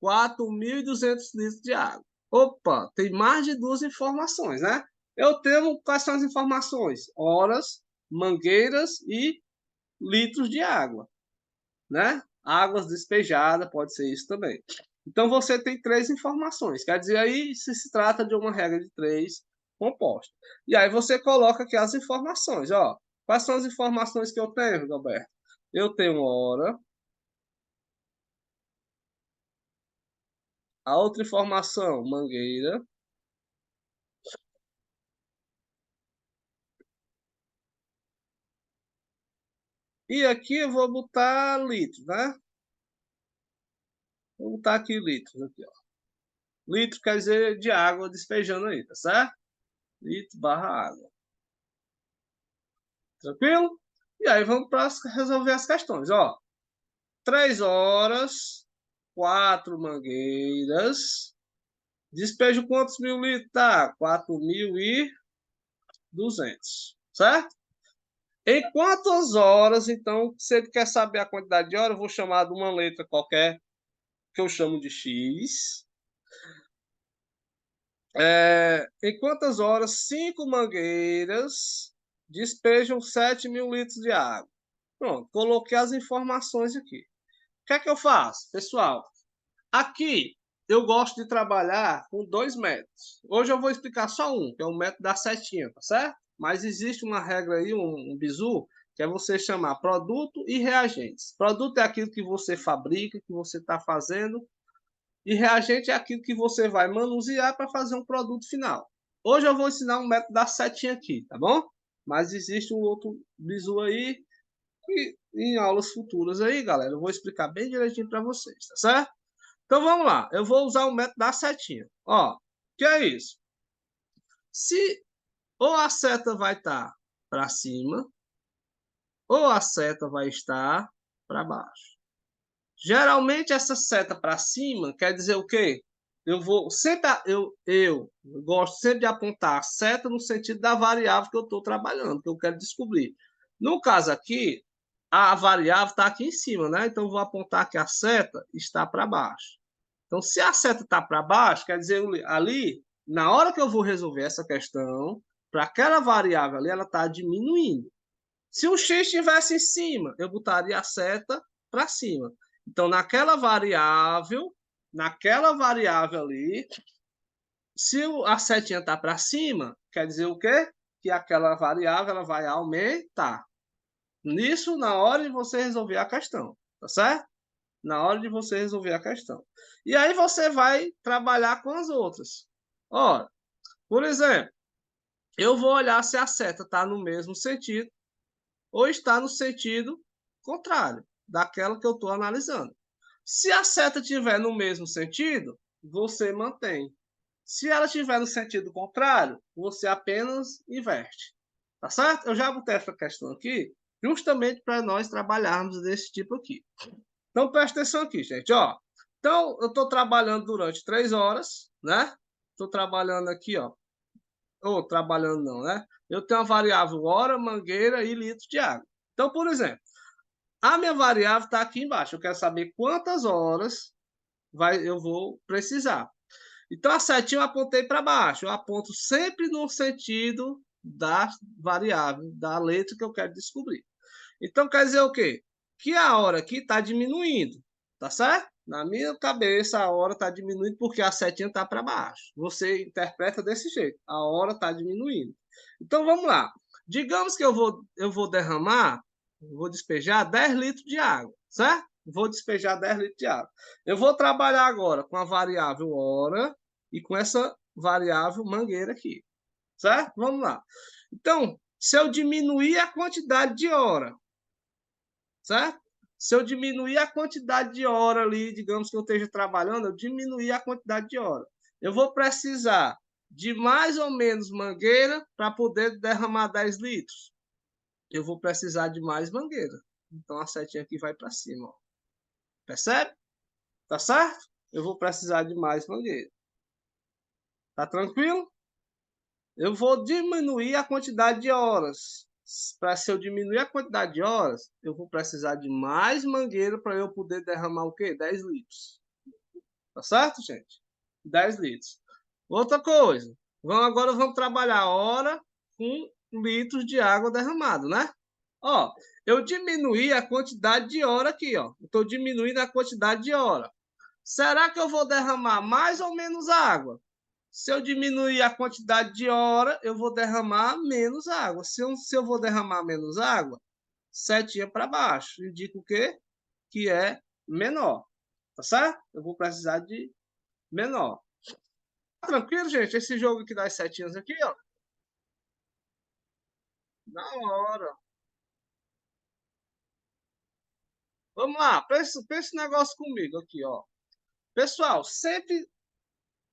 4.200 litros de água. Opa, tem mais de 2 informações, né? Eu tenho quais são as informações? Horas, mangueiras e litros de água, né? Águas despejadas, pode ser isso também. Então, você tem 3 informações. Quer dizer, aí se trata de uma regra de 3 composta. E aí você coloca aqui as informações. Ó. Quais são as informações que eu tenho, Roberto? Eu tenho hora. A outra informação, mangueira. E aqui eu vou botar litros, né? Vou botar aqui litros. Aqui, ó. Litro quer dizer de água despejando aí, tá certo? Litro barra água. Tranquilo? E aí vamos para resolver as questões. Ó, 3 horas, 4 mangueiras. Despejo quantos mil litros? Tá, 4.200, certo? Em quantas horas, então, se ele quer saber a quantidade de horas, eu vou chamar de uma letra qualquer, que eu chamo de X. Em quantas horas 5 mangueiras despejam 7.000 litros de água? Pronto, coloquei as informações aqui. O que é que eu faço? Pessoal, aqui eu gosto de trabalhar com 2 métodos. Hoje eu vou explicar só um, que é o método da setinha, tá certo? Mas existe uma regra aí, um bizu, que é você chamar produto e reagentes. Produto é aquilo que você fabrica, que você está fazendo, e reagente é aquilo que você vai manusear para fazer um produto final. Hoje eu vou ensinar um método da setinha aqui, tá bom? Mas existe um outro bizu aí, e em aulas futuras aí, galera, eu vou explicar bem direitinho para vocês, tá certo? Então vamos lá, eu vou usar o método da setinha. Ó, que é isso? Se ou a seta vai estar para cima, ou a seta vai estar para baixo. Geralmente essa seta para cima quer dizer o quê? Eu vou sempre eu gosto sempre de apontar a seta no sentido da variável que eu estou trabalhando, que eu quero descobrir. No caso aqui, a variável está aqui em cima, né? Então eu vou apontar que a seta está para baixo. Então, se a seta está para baixo, quer dizer ali, na hora que eu vou resolver essa questão, para aquela variável ali, ela está diminuindo. Se o x estivesse em cima, eu botaria a seta para cima. Então, naquela variável ali, se a setinha está para cima, quer dizer o quê? Que aquela variável ela vai aumentar. Nisso, na hora de você resolver a questão, tá certo? Na hora de você resolver a questão. E aí você vai trabalhar com as outras. Ora, por exemplo, eu vou olhar se a seta está no mesmo sentido ou está no sentido contrário daquela que eu estou analisando. Se a seta estiver no mesmo sentido, você mantém. Se ela estiver no sentido contrário, você apenas inverte. Tá certo? Eu já botei essa questão aqui, justamente para nós trabalharmos desse tipo aqui. Então, presta atenção aqui, gente, ó. Então, eu estou trabalhando durante 3 horas, né? Estou trabalhando aqui, ó. Ou trabalhando não, né? Eu tenho a variável hora, mangueira e litros de água. Então, por exemplo, a minha variável está aqui embaixo. Eu quero saber quantas horas eu vou precisar. Então, a setinha eu apontei para baixo. Eu aponto sempre no sentido da variável, da letra que eu quero descobrir. Então, quer dizer o quê? Que a hora aqui está diminuindo, tá certo? Na minha cabeça, a hora está diminuindo porque a setinha está para baixo. Você interpreta desse jeito. A hora está diminuindo. Então, vamos lá. Digamos que eu vou derramar, vou despejar 10 litros de água, certo? Vou despejar 10 litros de água. Eu vou trabalhar agora com a variável hora e com essa variável mangueira aqui, certo? Vamos lá. Então, se eu diminuir a quantidade de hora, certo? Se eu diminuir a quantidade de hora ali, digamos que eu esteja trabalhando, eu diminuir a quantidade de hora. Eu vou precisar de mais ou menos mangueira para poder derramar 10 litros. Eu vou precisar de mais mangueira. Então a setinha aqui vai para cima, ó. Percebe? Tá certo? Eu vou precisar de mais mangueira. Tá tranquilo? Eu vou diminuir a quantidade de horas. Para se eu diminuir a quantidade de horas, eu vou precisar de mais mangueira para eu poder derramar o quê? 10 litros. Tá certo, gente? 10 litros. Outra coisa. Agora vamos trabalhar a hora com litros de água derramado, né? Ó, eu diminuí a quantidade de hora aqui, ó. Estou diminuindo a quantidade de hora. Será que eu vou derramar mais ou menos água? Se eu diminuir a quantidade de hora, eu vou derramar menos água. Se eu vou derramar menos água, setinha para baixo. Indica o quê? Que é menor. Tá certo? Eu vou precisar de menor. Tá tranquilo, gente? Esse jogo aqui das setinhas aqui, ó. Na hora. Vamos lá. Pensa esse negócio comigo aqui, ó. Pessoal, sempre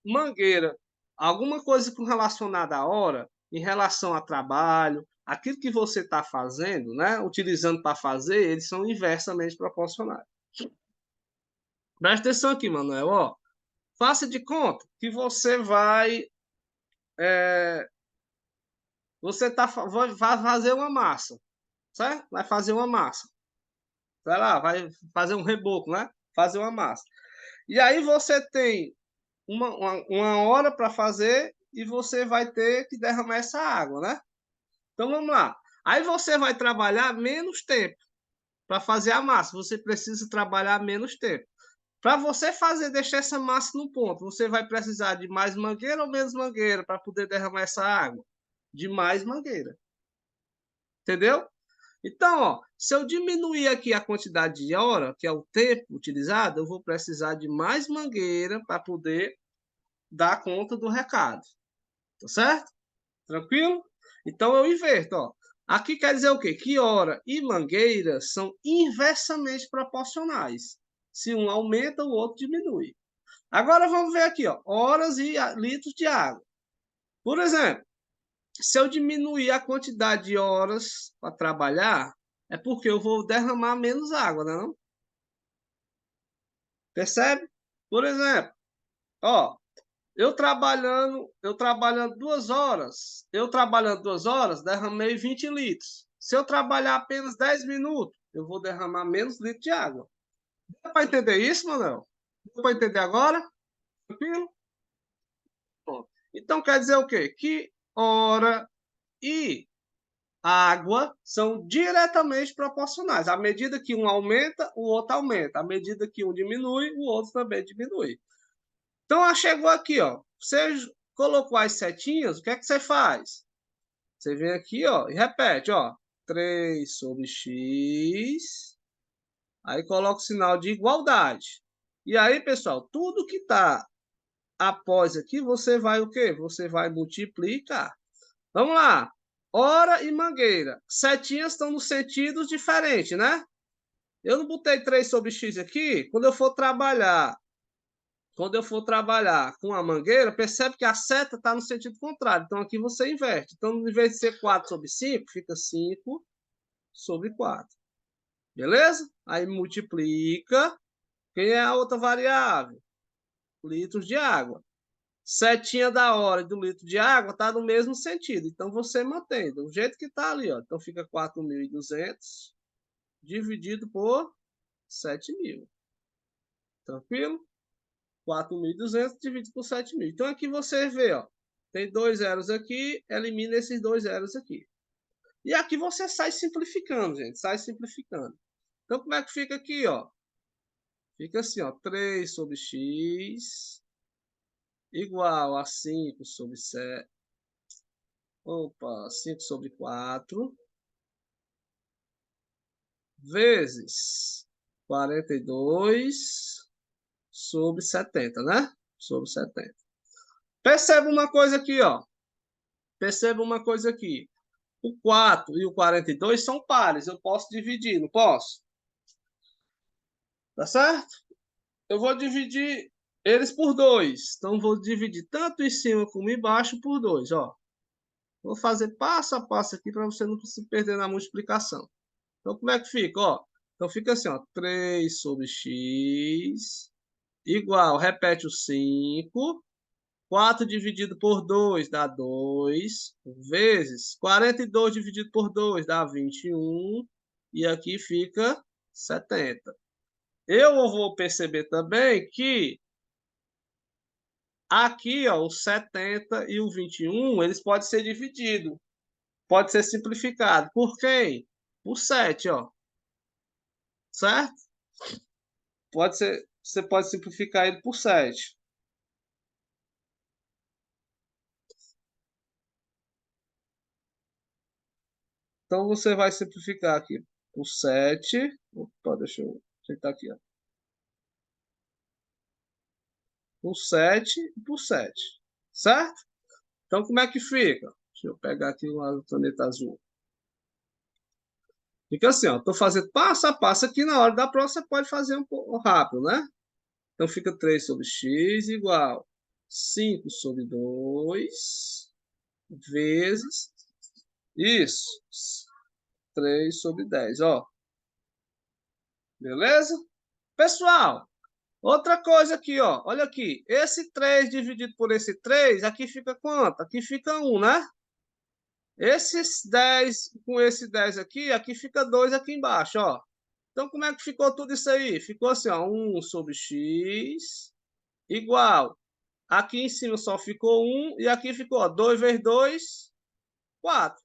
mangueira, alguma coisa relacionada à hora, em relação a trabalho, aquilo que você está fazendo, né, utilizando para fazer, eles são inversamente proporcionais. Presta atenção aqui, Manuel, ó. Faça de conta que vai fazer uma massa, certo? Vai fazer uma massa. Vai lá, vai fazer um reboco, né? Fazer uma massa. E aí você tem uma hora para fazer e você vai ter que derramar essa água, né? Então vamos lá. Aí você vai trabalhar menos tempo para fazer a massa. Você precisa trabalhar menos tempo. Para você deixar essa massa no ponto, você vai precisar de mais mangueira ou menos mangueira para poder derramar essa água? De mais mangueira. Entendeu? Então, ó, se eu diminuir aqui a quantidade de hora, que é o tempo utilizado, eu vou precisar de mais mangueira para poder dar conta do recado. Tá certo? Tranquilo? Então eu inverto, ó. Aqui quer dizer o quê? Que hora e mangueira são inversamente proporcionais. Se um aumenta, o outro diminui. Agora vamos ver aqui, ó, horas e litros de água. Por exemplo, se eu diminuir a quantidade de horas para trabalhar, é porque eu vou derramar menos água, não? Percebe? Por exemplo, ó, eu trabalhando 2 horas, derramei 20 litros. Se eu trabalhar apenas 10 minutos, eu vou derramar menos litros de água. Dá para entender isso, Manuel? Dá para entender agora? Tranquilo? Bom, então quer dizer o quê? Que hora e água são diretamente proporcionais. À medida que um aumenta, o outro aumenta. À medida que um diminui, o outro também diminui. Então, chegou aqui, ó. Você colocou as setinhas, o que é que você faz? Você vem aqui, ó, e repete, ó. 3 sobre x. Aí coloca o sinal de igualdade. E aí, pessoal, tudo que está após aqui, você vai o quê? Você vai multiplicar. Vamos lá. Hora e mangueira. Setinhas estão nos sentidos diferentes, né? Eu não botei 3 sobre x aqui. Quando eu for trabalhar com a mangueira, percebe que a seta está no sentido contrário. Então, aqui você inverte. Então, em vez de ser 4 sobre 5, fica 5 sobre 4. Beleza? Aí multiplica. Quem é a outra variável? Litros de água. Setinha da hora do litro de água está no mesmo sentido. Então, você mantém do jeito que está ali. Ó. Então, fica 4.200 dividido por 7.000. Tranquilo? 4.200 dividido por 7.000. Então, aqui você vê, ó, tem 2 zeros aqui, elimina esses 2 zeros aqui. E aqui você sai simplificando, gente. Sai simplificando. Então, como é que fica aqui, ó? Fica assim, ó. 3 sobre x igual a 5 sobre 7. Opa, 5 sobre 4 vezes 42 sobre 70, né? Sobre 70. Perceba uma coisa aqui, ó. Perceba uma coisa aqui. O 4 e o 42 são pares. Eu posso dividir, não posso? Tá certo? Eu vou dividir eles por 2. Então, vou dividir tanto em cima como embaixo por 2, ó. Vou fazer passo a passo aqui para você não se perder na multiplicação. Então, como é que fica? Ó, então, fica assim, ó, 3 sobre x igual, repete o 5, 4 dividido por 2 dá 2, vezes 42 dividido por 2 dá 21, e aqui fica 70. Eu vou perceber também que aqui, ó, o 70 e o 21, eles podem ser divididos, pode ser simplificado. Por quem? Por 7, ó. Certo? Pode ser, você pode simplificar ele por 7. Então, você vai simplificar aqui por 7. Opa, deixa eu ajeitar aqui, ó. Por 7 e por 7. Certo? Então, como é que fica? Deixa eu pegar aqui uma caneta azul. Fica assim, ó. Estou fazendo passo a passo aqui. Na hora da prova, você pode fazer um pouco rápido, né? Então, fica 3 sobre x igual 5 sobre 2 vezes isso, 3 sobre 10, ó. Beleza? Pessoal, outra coisa aqui, ó. Olha aqui. Esse 3 dividido por esse 3, aqui fica quanto? Aqui fica 1, né? Esses 10 com esse 10 aqui fica 2 aqui embaixo, ó. Então, como é que ficou tudo isso aí? Ficou assim, ó. 1 sobre x igual. Aqui em cima só ficou 1 e aqui ficou, ó, 2 vezes 2, 4.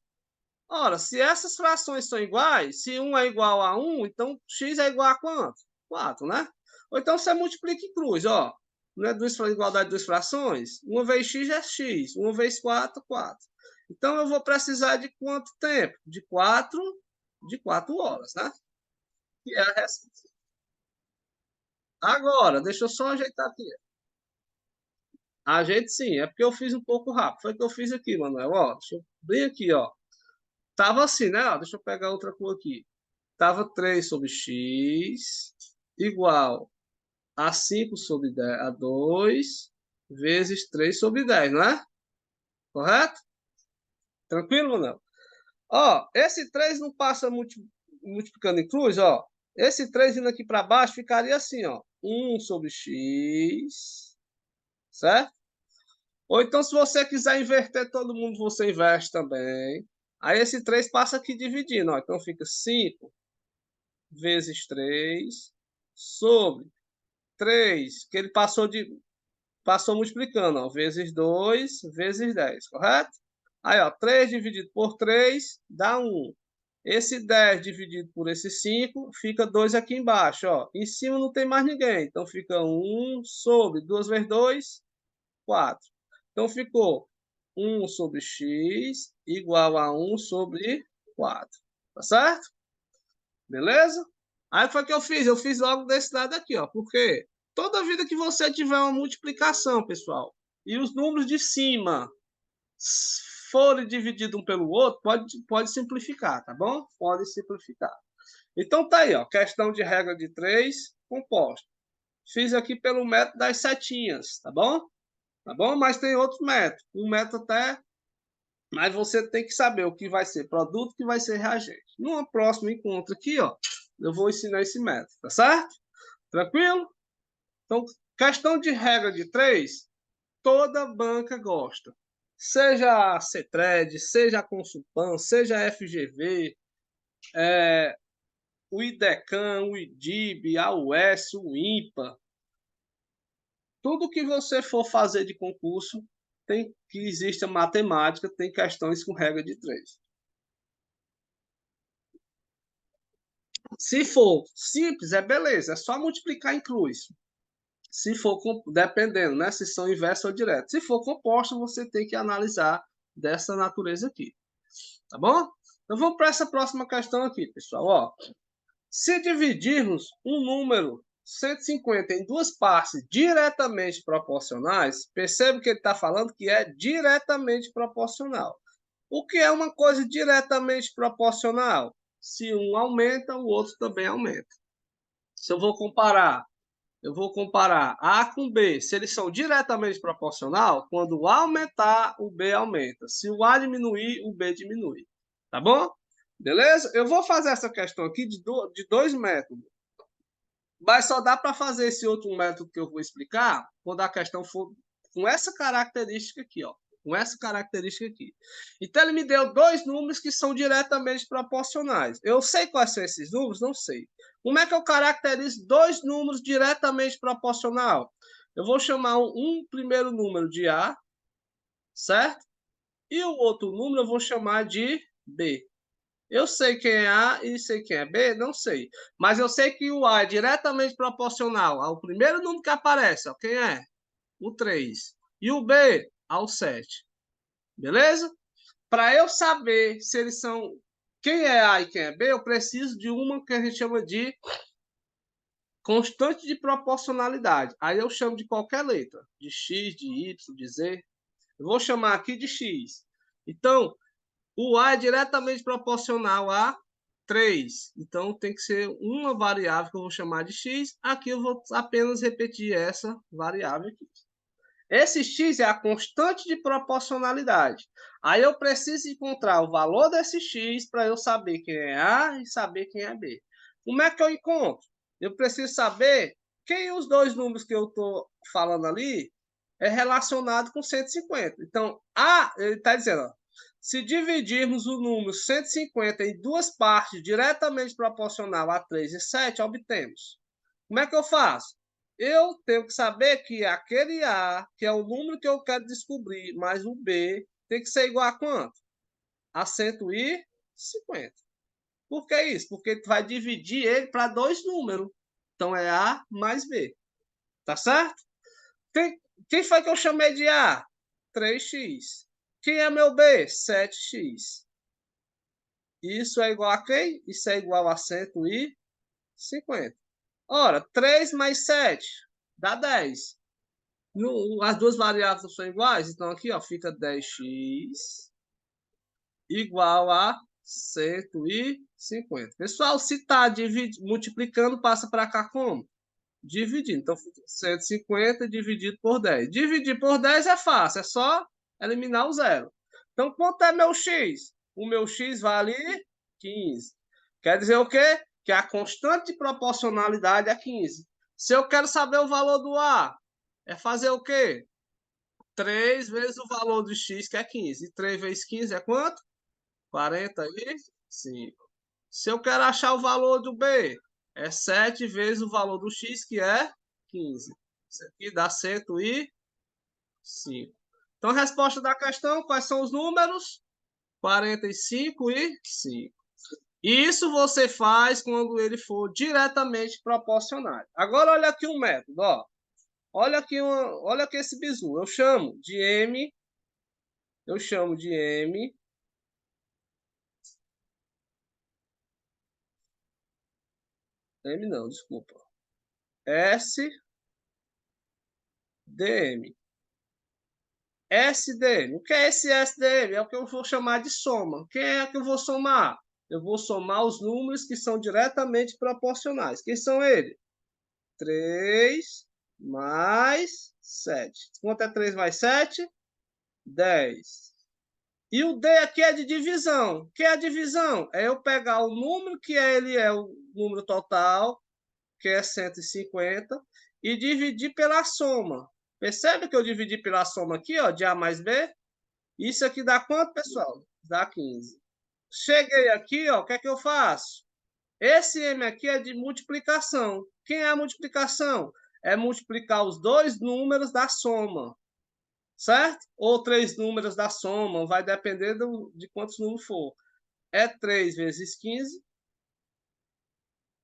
Ora, se essas frações são iguais, se 1 é igual a 1, então x é igual a quanto? 4, né? Ou então você multiplica em cruz, ó. Não é igualdade de duas frações? 1 vezes x é x, 1 vezes 4, 4. Então eu vou precisar de quanto tempo? De 4 horas, né? Que é a resposta. Agora, deixa eu só ajeitar aqui. Ajeite sim, é porque eu fiz um pouco rápido. Foi o que eu fiz aqui, Manuel. Ó, deixa eu bem aqui, ó. Tava assim, né? Ó, deixa eu pegar outra cor aqui. Tava 3 sobre x igual a 5 sobre 10, a 2 vezes 3 sobre 10, não é? Correto? Tranquilo, Manuel? Ó, esse 3 não passa multiplicando em cruz, ó. Esse 3 indo aqui para baixo ficaria assim, ó. 1 sobre x, certo? Ou então, se você quiser inverter todo mundo, você inverte também. Aí esse 3 passa aqui dividindo, ó. Então fica 5 vezes 3 sobre 3, que ele passou multiplicando, ó, vezes 2 vezes 10, correto? Aí, ó, 3 dividido por 3 dá 1. Esse 10 dividido por esse 5 fica 2 aqui embaixo, ó. Em cima não tem mais ninguém, então fica 1 sobre 2 vezes 2, 4. Então ficou 1 sobre x igual a 1 sobre 4. Tá certo? Beleza? Aí foi o que eu fiz. Eu fiz logo desse lado aqui, ó. Porque toda vida que você tiver uma multiplicação, pessoal, e os números de cima forem divididos um pelo outro, pode simplificar, tá bom? Pode simplificar. Então tá aí, ó. Questão de regra de 3 composta. Fiz aqui pelo método das setinhas, tá bom? Tá bom? Mas tem outros métodos. Um método até Mas você tem que saber o que vai ser produto e o que vai ser reagente. No próximo encontro aqui, ó, eu vou ensinar esse método, tá certo? Tranquilo? Então, questão de regra de 3, toda banca gosta. Seja a Cetred, seja a Consulpan, seja a FGV, o IDECAM, o IDIB, a UES, o INPA. Tudo que você for fazer de concurso, tem que existe a matemática, tem questões com regra de 3. Se for simples, é beleza, é só multiplicar em cruz. Se for, dependendo, né? Se são inverso ou direto. Se for composto, você tem que analisar dessa natureza aqui. Tá bom? Então vamos para essa próxima questão aqui, pessoal. Ó, se dividirmos um número 150 em duas partes diretamente proporcionais, percebe que ele está falando que é diretamente proporcional. O que é uma coisa diretamente proporcional? Se um aumenta, o outro também aumenta. Se eu vou comparar A com B. Se eles são diretamente proporcional, quando o A aumentar, o B aumenta. Se o A diminuir, o B diminui. Tá bom? Beleza? Eu vou fazer essa questão aqui de dois métodos. Mas só dá para fazer esse outro método que eu vou explicar quando a questão for com essa característica aqui, ó. Com essa característica aqui. Então, ele me deu dois números que são diretamente proporcionais. Eu sei quais são esses números? Não sei. Como é que eu caracterizo dois números diretamente proporcional? Eu vou chamar um primeiro número de A, certo? E o outro número eu vou chamar de B. Eu sei quem é A e sei quem é B? Não sei. Mas eu sei que o A é diretamente proporcional ao primeiro número que aparece. Ó. Quem é? O 3. E o B ao 7. Beleza? Para eu saber se eles são quem é A e quem é B, eu preciso de uma que a gente chama de constante de proporcionalidade. Aí eu chamo de qualquer letra. De X, de Y, de Z. Eu vou chamar aqui de X. Então, o A é diretamente proporcional a 3. Então, tem que ser uma variável que eu vou chamar de x. Aqui eu vou apenas repetir essa variável aqui. Esse x é a constante de proporcionalidade. Aí eu preciso encontrar o valor desse x para eu saber quem é A e saber quem é B. Como é que eu encontro? Eu preciso saber quem os dois números que eu estou falando ali é relacionado com 150. Então, A, ele está dizendo, ó, se dividirmos o número 150 em duas partes diretamente proporcional a 3 e 7, obtemos. Como é que eu faço? Eu tenho que saber que aquele A, que é o número que eu quero descobrir, mais o B, tem que ser igual a quanto? A 150. Por que isso? Porque tu vai dividir ele para dois números. Então é A mais B. Tá certo? Quem foi que eu chamei de A? 3x. Quem é meu B? 7x. Isso é igual a quem? Isso é igual a 150. Ora, 3 mais 7 dá 10. As duas variáveis são iguais, então aqui ó, fica 10x igual a 150. Pessoal, se está multiplicando, passa para cá como? Dividindo. Então, 150 dividido por 10. Dividir por 10 é fácil, é só eliminar o zero. Então, quanto é meu x? O meu x vale 15. Quer dizer o quê? Que a constante de proporcionalidade é 15. Se eu quero saber o valor do A, é fazer o quê? 3 vezes o valor do x, que é 15. E 3 vezes 15 é quanto? 45. Se eu quero achar o valor do B, é 7 vezes o valor do x, que é 15. Isso aqui dá 105. Então, a resposta da questão, quais são os números? 45 e 5. Isso você faz quando ele for diretamente proporcional. Agora, olha aqui um método. Ó. Olha aqui esse bizu. Eu chamo de M não, desculpa. SDM. SDM. O que é esse SDM? É o que eu vou chamar de soma. Quem é que eu vou somar? Eu vou somar os números que são diretamente proporcionais. Quem são eles? 3 mais 7. Quanto é 3 mais 7? 10. E o D aqui é de divisão. O que é a divisão? É eu pegar o número, que ele é o número total, que é 150, e dividir pela soma. Percebe que eu dividi pela soma aqui, ó, de A mais B? Isso aqui dá quanto, pessoal? Dá 15. Cheguei aqui, ó, o que é que eu faço? Esse M aqui é de multiplicação. Quem é a multiplicação? É multiplicar os dois números da soma, certo? Ou três números da soma, vai depender de quantos números for. É 3 vezes 15.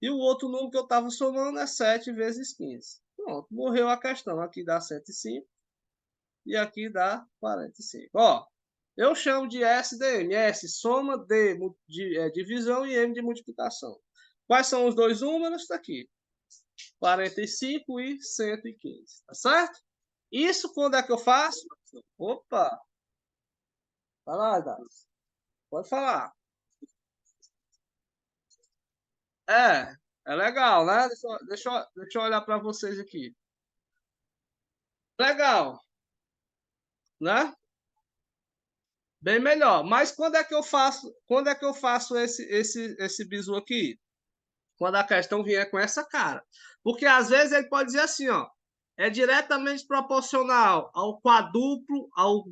E o outro número que eu estava somando é 7 vezes 15. Pronto, morreu a questão. Aqui dá 105 e aqui dá 45. Ó, eu chamo de SDM. S, soma, D, divisão e M de multiplicação. Quais são os dois números? Está aqui. 45 e 115. Tá certo? Isso quando é que eu faço? Opa! Vai lá, Dado. Pode falar. É legal, né? Deixa eu olhar para vocês aqui. Legal, né? Bem melhor. Mas quando é que eu faço esse bizu aqui? Quando a questão vier com essa cara. Porque às vezes ele pode dizer assim, ó, é diretamente proporcional ao quadruplo, ao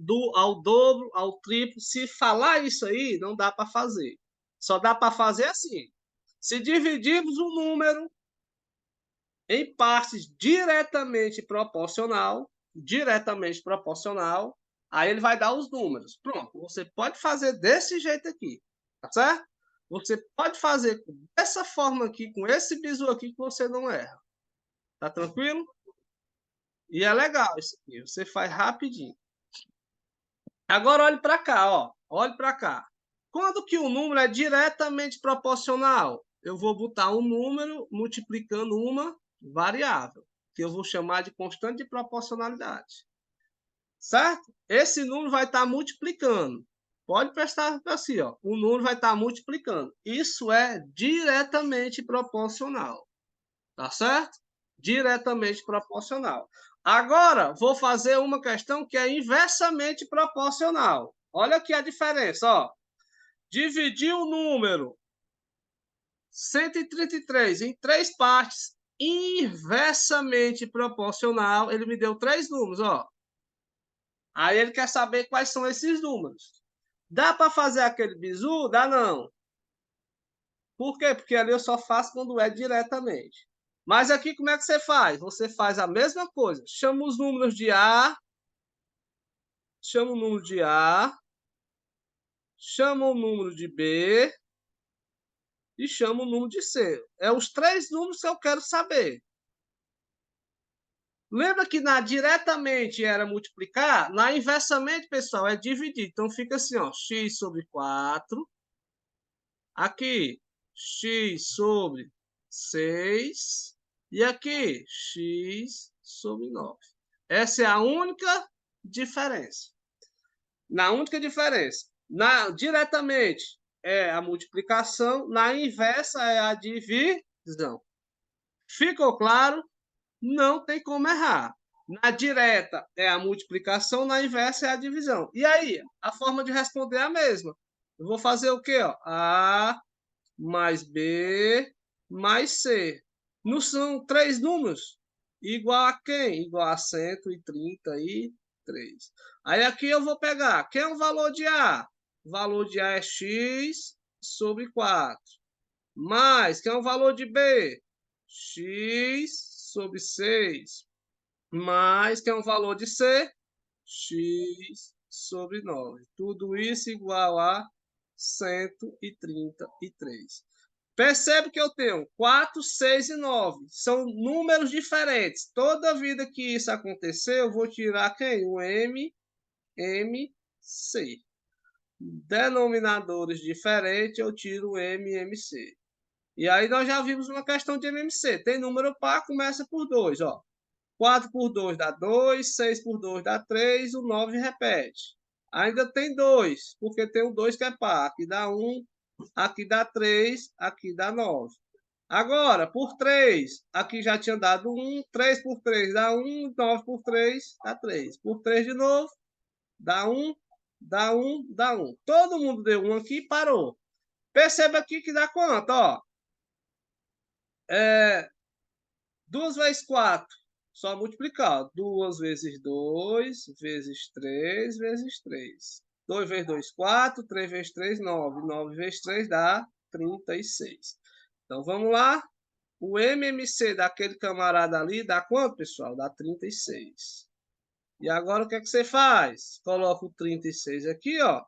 dobro, ao triplo. Se falar isso aí, não dá para fazer. Só dá para fazer assim. Se dividirmos o número em partes diretamente proporcional, aí ele vai dar os números. Pronto, você pode fazer desse jeito aqui, tá certo? Você pode fazer dessa forma aqui, com esse bizu aqui, que você não erra. Tá tranquilo? E é legal isso aqui, você faz rapidinho. Agora olhe para cá, ó. Olhe para cá. Quando que o número é diretamente proporcional? Eu vou botar um número multiplicando uma variável, que eu vou chamar de constante de proporcionalidade. Certo? Esse número vai estar multiplicando. Pode prestar assim, ó. O número vai estar multiplicando. Isso é diretamente proporcional. Tá certo? Diretamente proporcional. Agora, vou fazer uma questão que é inversamente proporcional. Olha aqui a diferença, ó. Dividir o número 133 em três partes inversamente proporcional. Ele me deu três números, ó. Aí ele quer saber quais são esses números. Dá para fazer aquele bizu? Dá não. Por quê? Porque ali eu só faço quando é diretamente. Mas aqui como é que você faz? Você faz a mesma coisa. Chama os números de A, chama o número de A, chama o número de B e chama o número de C. É os três números que eu quero saber. Lembra que na diretamente era multiplicar? Na inversamente, pessoal, é dividir. Então fica assim, ó, x sobre 4. Aqui, x sobre 6. E aqui, x sobre 9. Essa é a única diferença. Na única diferença. Diretamente é a multiplicação, na inversa é a divisão. Ficou claro? Não tem como errar. Na direta é a multiplicação, na inversa é a divisão. E aí, a forma de responder é a mesma. Eu vou fazer o quê? Ó? A mais B mais C. Não são três números? Igual a quem? Igual a 133. Aí aqui eu vou pegar. Quem é o valor de A? O valor de A é x sobre 4. Mais, quem é o valor de B? X sobre 6. Mais, quem é o valor de C? X sobre 9. Tudo isso igual a 133. Percebe que eu tenho 4, 6 e 9. São números diferentes. Toda vida que isso acontecer, eu vou tirar quem? O M, M, C. Denominadores diferentes, eu tiro o M, M, C. E aí nós já vimos uma questão de MMC. Tem número par, começa por 2, ó. 4 por 2 dá 2, 6 por 2 dá 3, o 9 repete. Ainda tem 2, porque tem o 2 que é par. Aqui dá 1, aqui dá 3, aqui dá 9. Agora, por 3, aqui já tinha dado 1, 3 por 3 dá 1, 9 por 3 dá 3. Por 3 de novo, dá 1, dá 1, dá 1. Todo mundo deu 1 aqui e parou. Perceba aqui que dá quanto, ó. 2 vezes 4, só multiplicar. 2 vezes 2, vezes 3, vezes 3. 2 vezes 2, 4. 3 vezes 3, 9. 9 vezes 3 dá 36. Então, vamos lá. O MMC daquele camarada ali dá quanto, pessoal? Dá 36. E agora, o que é que você faz? Coloca o 36 aqui, ó,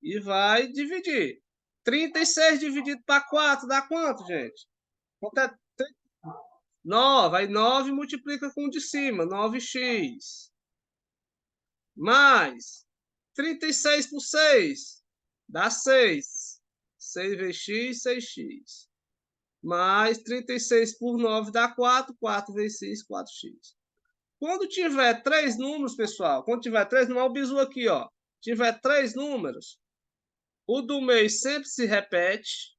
e vai dividir. 36 dividido para 4 dá quanto, gente? Quanto é? 9. Aí 9 multiplica com o de cima, 9x. Mais 36 por 6 dá 6. 6 vezes x, 6x. Mais 36 por 9 dá 4. 4 vezes x, 4x. Quando tiver 3 números, pessoal, quando tiver 3 números, olha o bizu aqui, ó. Tiver 3 números, o do meio sempre se repete.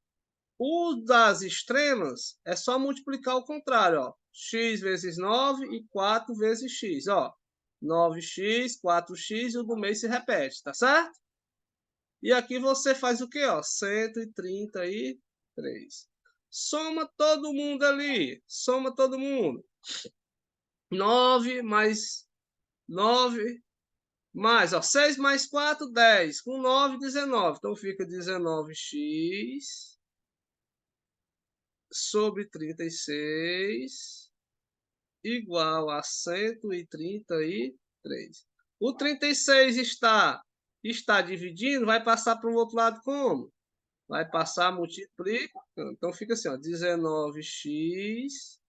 O das extremas é só multiplicar o contrário, ó. X vezes 9 e 4 vezes x, ó. 9x, 4x e o do meio se repete, tá certo? E aqui você faz o quê, ó? 133. Soma todo mundo ali. Soma todo mundo. 9 mais 9 mais, ó. 6 mais 4, 10. Com 9, 19. Então fica 19x sobre 36 igual a 133. O 36 está dividindo, vai passar para o outro lado como? Vai passar multiplicando. Então fica assim, ó, 19x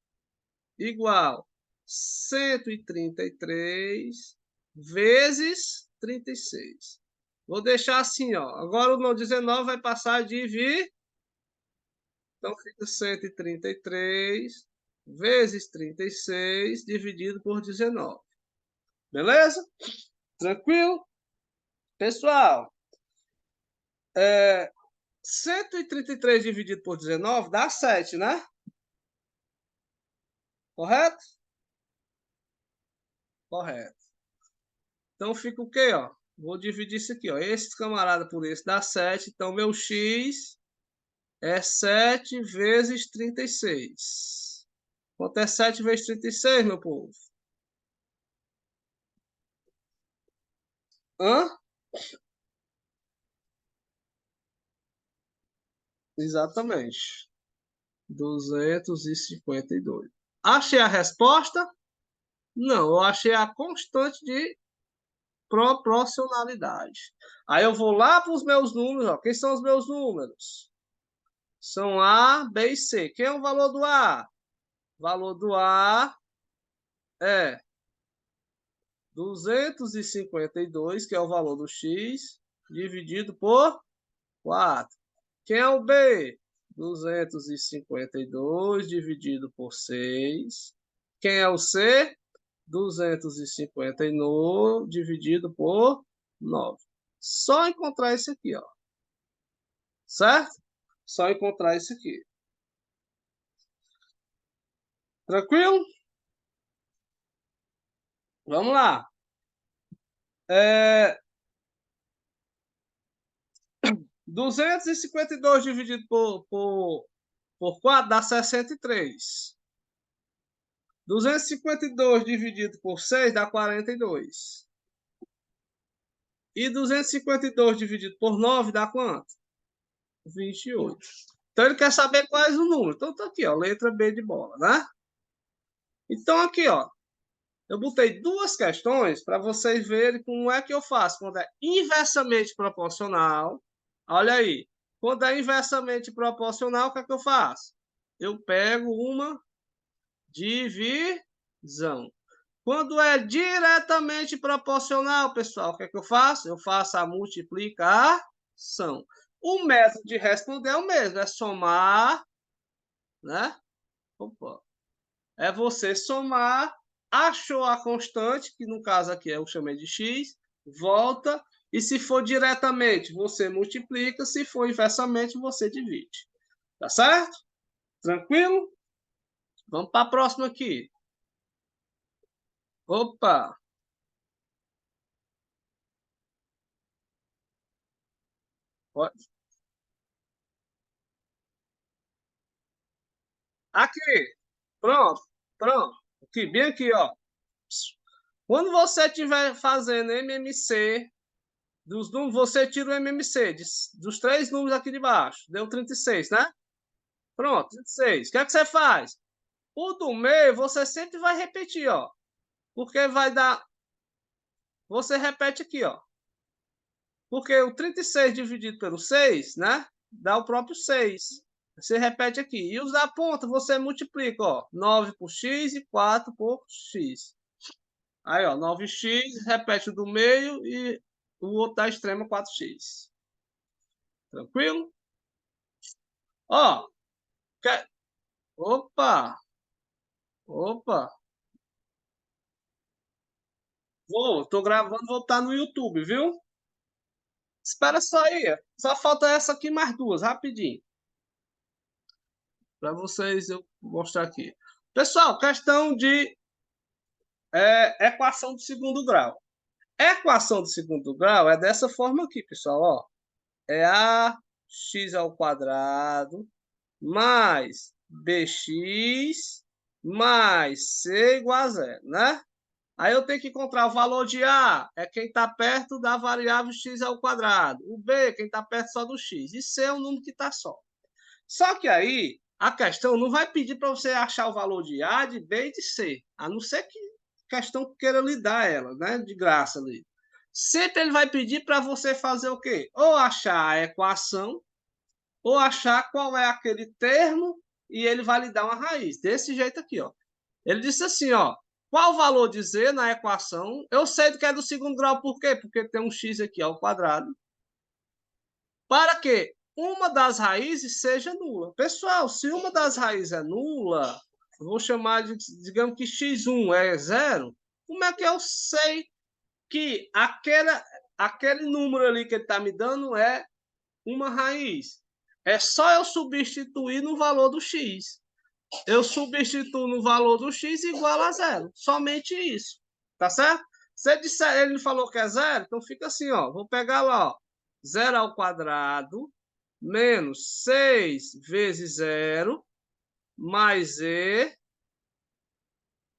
igual 133 vezes 36. Vou deixar assim, ó. Agora o 19 vai passar a dividir. Então, fica 133 vezes 36 dividido por 19. Beleza? Tranquilo? Pessoal, 133 dividido por 19 dá 7, né? Correto? Correto. Então, fica o quê, ó? Vou dividir isso aqui, ó. Esse camarada por esse dá 7. Então, meu x é 7 vezes 36. Quanto é 7 vezes 36, meu povo? Hã? Exatamente. 252. Achei a resposta? Não, eu achei a constante de proporcionalidade. Aí eu vou lá para os meus números. Ó. Quem são os meus números? São A, B e C. Quem é o valor do A? O valor do A é 252, que é o valor do X, dividido por 4. Quem é o B? 252 dividido por 6. Quem é o C? 259 dividido por 9. Só encontrar isso aqui, ó. Certo? Só encontrar isso aqui. Tranquilo? Vamos lá. 252 dividido por 4 dá 63. 252 dividido por 6 dá 42. E 252 dividido por 9 dá quanto? 28. Então, ele quer saber quais o número. Então, tá aqui, ó, letra B de bola, né? Então, aqui, ó, eu botei duas questões para vocês verem como é que eu faço. Quando é inversamente proporcional, olha aí. Quando é inversamente proporcional, o que é que eu faço? Eu pego uma divisão. Quando é diretamente proporcional, pessoal, o que é que eu faço? Eu faço a multiplicação. O método de responder é o mesmo, é somar, né? Opa. É você somar, achou a constante, que no caso aqui eu chamei de x, volta, e se for diretamente, você multiplica, se for inversamente, você divide. Tá certo? Tranquilo? Vamos para a próxima aqui. Opa! Pode. Aqui, pronto, pronto. Aqui, bem aqui, ó. Quando você estiver fazendo MMC, dos números, você tira o MMC dos três números aqui de baixo. Deu 36, né? Pronto, 36. O que é que você faz? O do meio, você sempre vai repetir, ó. Porque vai dar. Você repete aqui, ó. Porque o 36 dividido pelo 6, né? Dá o próprio 6. Você repete aqui. E os da ponta, você multiplica, ó. 9 por x e 4 por x. Aí, ó, 9x, repete o do meio e o outro da extrema 4x. Tranquilo? Ó, quer... opa, opa. Tô gravando, vou estar no YouTube, viu? Espera só aí. Só falta essa aqui mais duas, rapidinho. Para vocês eu mostrar aqui. Pessoal, questão de equação do segundo grau. Equação do segundo grau é dessa forma aqui, pessoal. Ó. É ax ao quadrado mais bx mais c igual a zero, né? Aí eu tenho que encontrar o valor de A, é quem está perto da variável x ao quadrado. O B, quem está perto só do x. E C é o número que está só. Só que aí, a questão não vai pedir para você achar o valor de A, de B e de C. A não ser que a questão queira lhe dar ela, né? De graça ali. Sempre ele vai pedir para você fazer o quê? Ou achar a equação, ou achar qual é aquele termo, e ele vai lhe dar uma raiz. Desse jeito aqui, ó. Ele disse assim, ó. Qual o valor de z na equação? Eu sei que é do segundo grau, por quê? Porque tem um x aqui ao quadrado. Para que uma das raízes seja nula. Pessoal, se uma das raízes é nula, eu vou chamar de, digamos que x1 é zero, como é que eu sei que aquele número ali que ele está me dando é uma raiz? É só eu substituir no valor do x. Eu substituo no valor do x igual a zero. Somente isso. Tá certo? Se disser, ele falou que é zero, então fica assim, ó. Vou pegar lá, ó. Zero ao quadrado menos 6 vezes zero mais e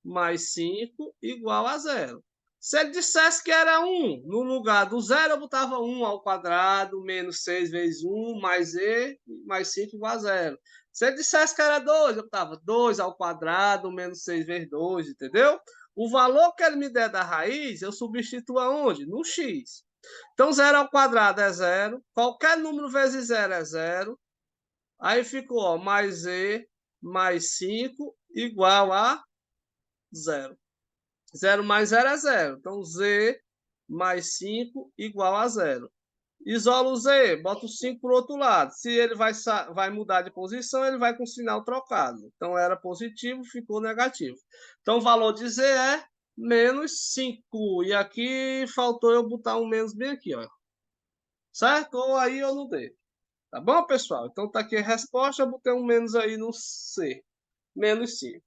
mais 5 igual a zero. Se ele dissesse que era 1, no lugar do zero eu botava 1 ao quadrado menos 6 vezes 1 mais e mais 5 igual a zero. Se ele dissesse que era 2, eu botava 2 ao quadrado menos 6 vezes 2, entendeu? O valor que ele me der da raiz, eu substituo aonde? No x. Então, 0 ao quadrado é zero. Qualquer número vezes zero é zero. Aí ficou, ó, mais e mais 5 igual a zero. 0 mais 0 é zero. Então, z mais 5 igual a zero. Isola o z, bota o 5 para o outro lado. Se ele vai mudar de posição, ele vai com sinal trocado. Então, era positivo, ficou negativo. Então, o valor de z é menos 5. E aqui faltou eu botar um menos bem aqui, ó. Certo? Ou aí eu não dei. Tá bom, pessoal? Então, tá aqui a resposta. Eu botei um menos aí no C. Menos 5.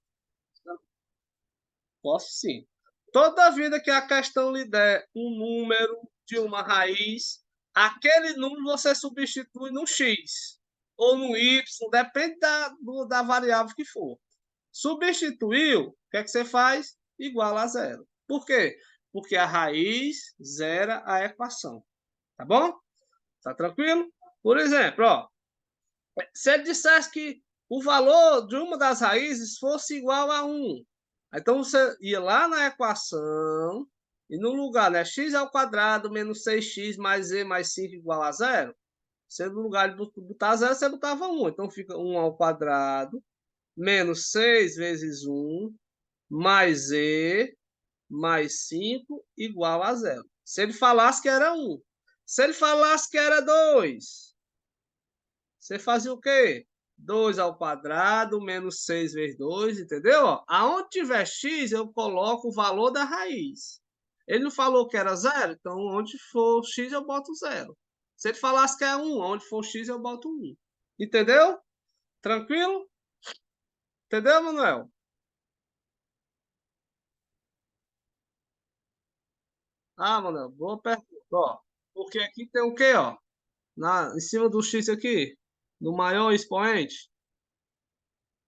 Posso sim. Toda vida que a questão lhe der um número de uma raiz, aquele número você substitui no x ou no y, depende da variável que for. Substituiu, o que é que você faz? Igual a zero. Por quê? Porque a raiz zera a equação. Tá bom? Tá tranquilo? Por exemplo, ó, se ele dissesse que o valor de uma das raízes fosse igual a 1, então você ia lá na equação e no lugar, né, x ao quadrado menos 6x mais e mais 5 igual a zero, você no lugar de botar zero, você botava 1. Então fica 1 ao quadrado menos 6 vezes 1 mais e mais 5 igual a zero. Se ele falasse que era 1. Se ele falasse que era 2, você fazia o quê? 2 ao quadrado menos 6 vezes 2, entendeu? Aonde tiver x, eu coloco o valor da raiz. Ele não falou que era zero, então onde for x, eu boto zero. Se ele falasse que é 1, onde for x, eu boto 1. Entendeu? Tranquilo? Entendeu, Manuel? Ah, Manuel, boa pergunta. Ó, porque aqui tem o quê, ó? em cima do x aqui, no maior expoente,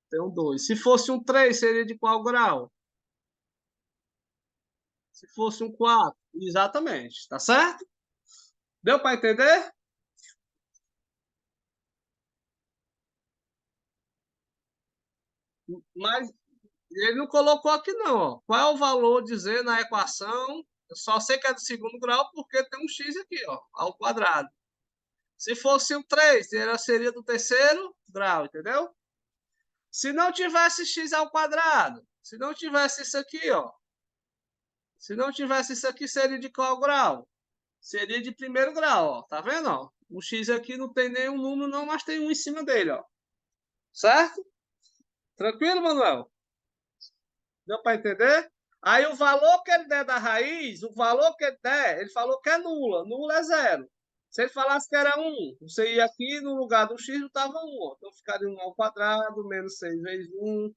tem um 2. Se fosse um 3, seria de qual grau? Se fosse um 4, exatamente, tá certo? Deu para entender? Mas ele não colocou aqui não, ó. Qual é o valor dizer na equação? Eu só sei que é do segundo grau porque tem um x aqui, ó, ao quadrado. Se fosse um 3, seria do terceiro grau, entendeu? Se não tivesse x ao quadrado, se não tivesse isso aqui, ó, se não tivesse isso aqui, seria de qual grau? Seria de primeiro grau, ó. Tá vendo, ó? O x aqui não tem nenhum número não, mas tem um em cima dele, ó. Certo? Tranquilo, Manuel? Deu para entender? Aí o valor que ele der da raiz, o valor que ele der, ele falou que é nula. Nula é zero. Se ele falasse que era 1, você ia aqui no lugar do x, estava 1. Ó. Então ficaria 1 ao quadrado, menos 6 vezes 1,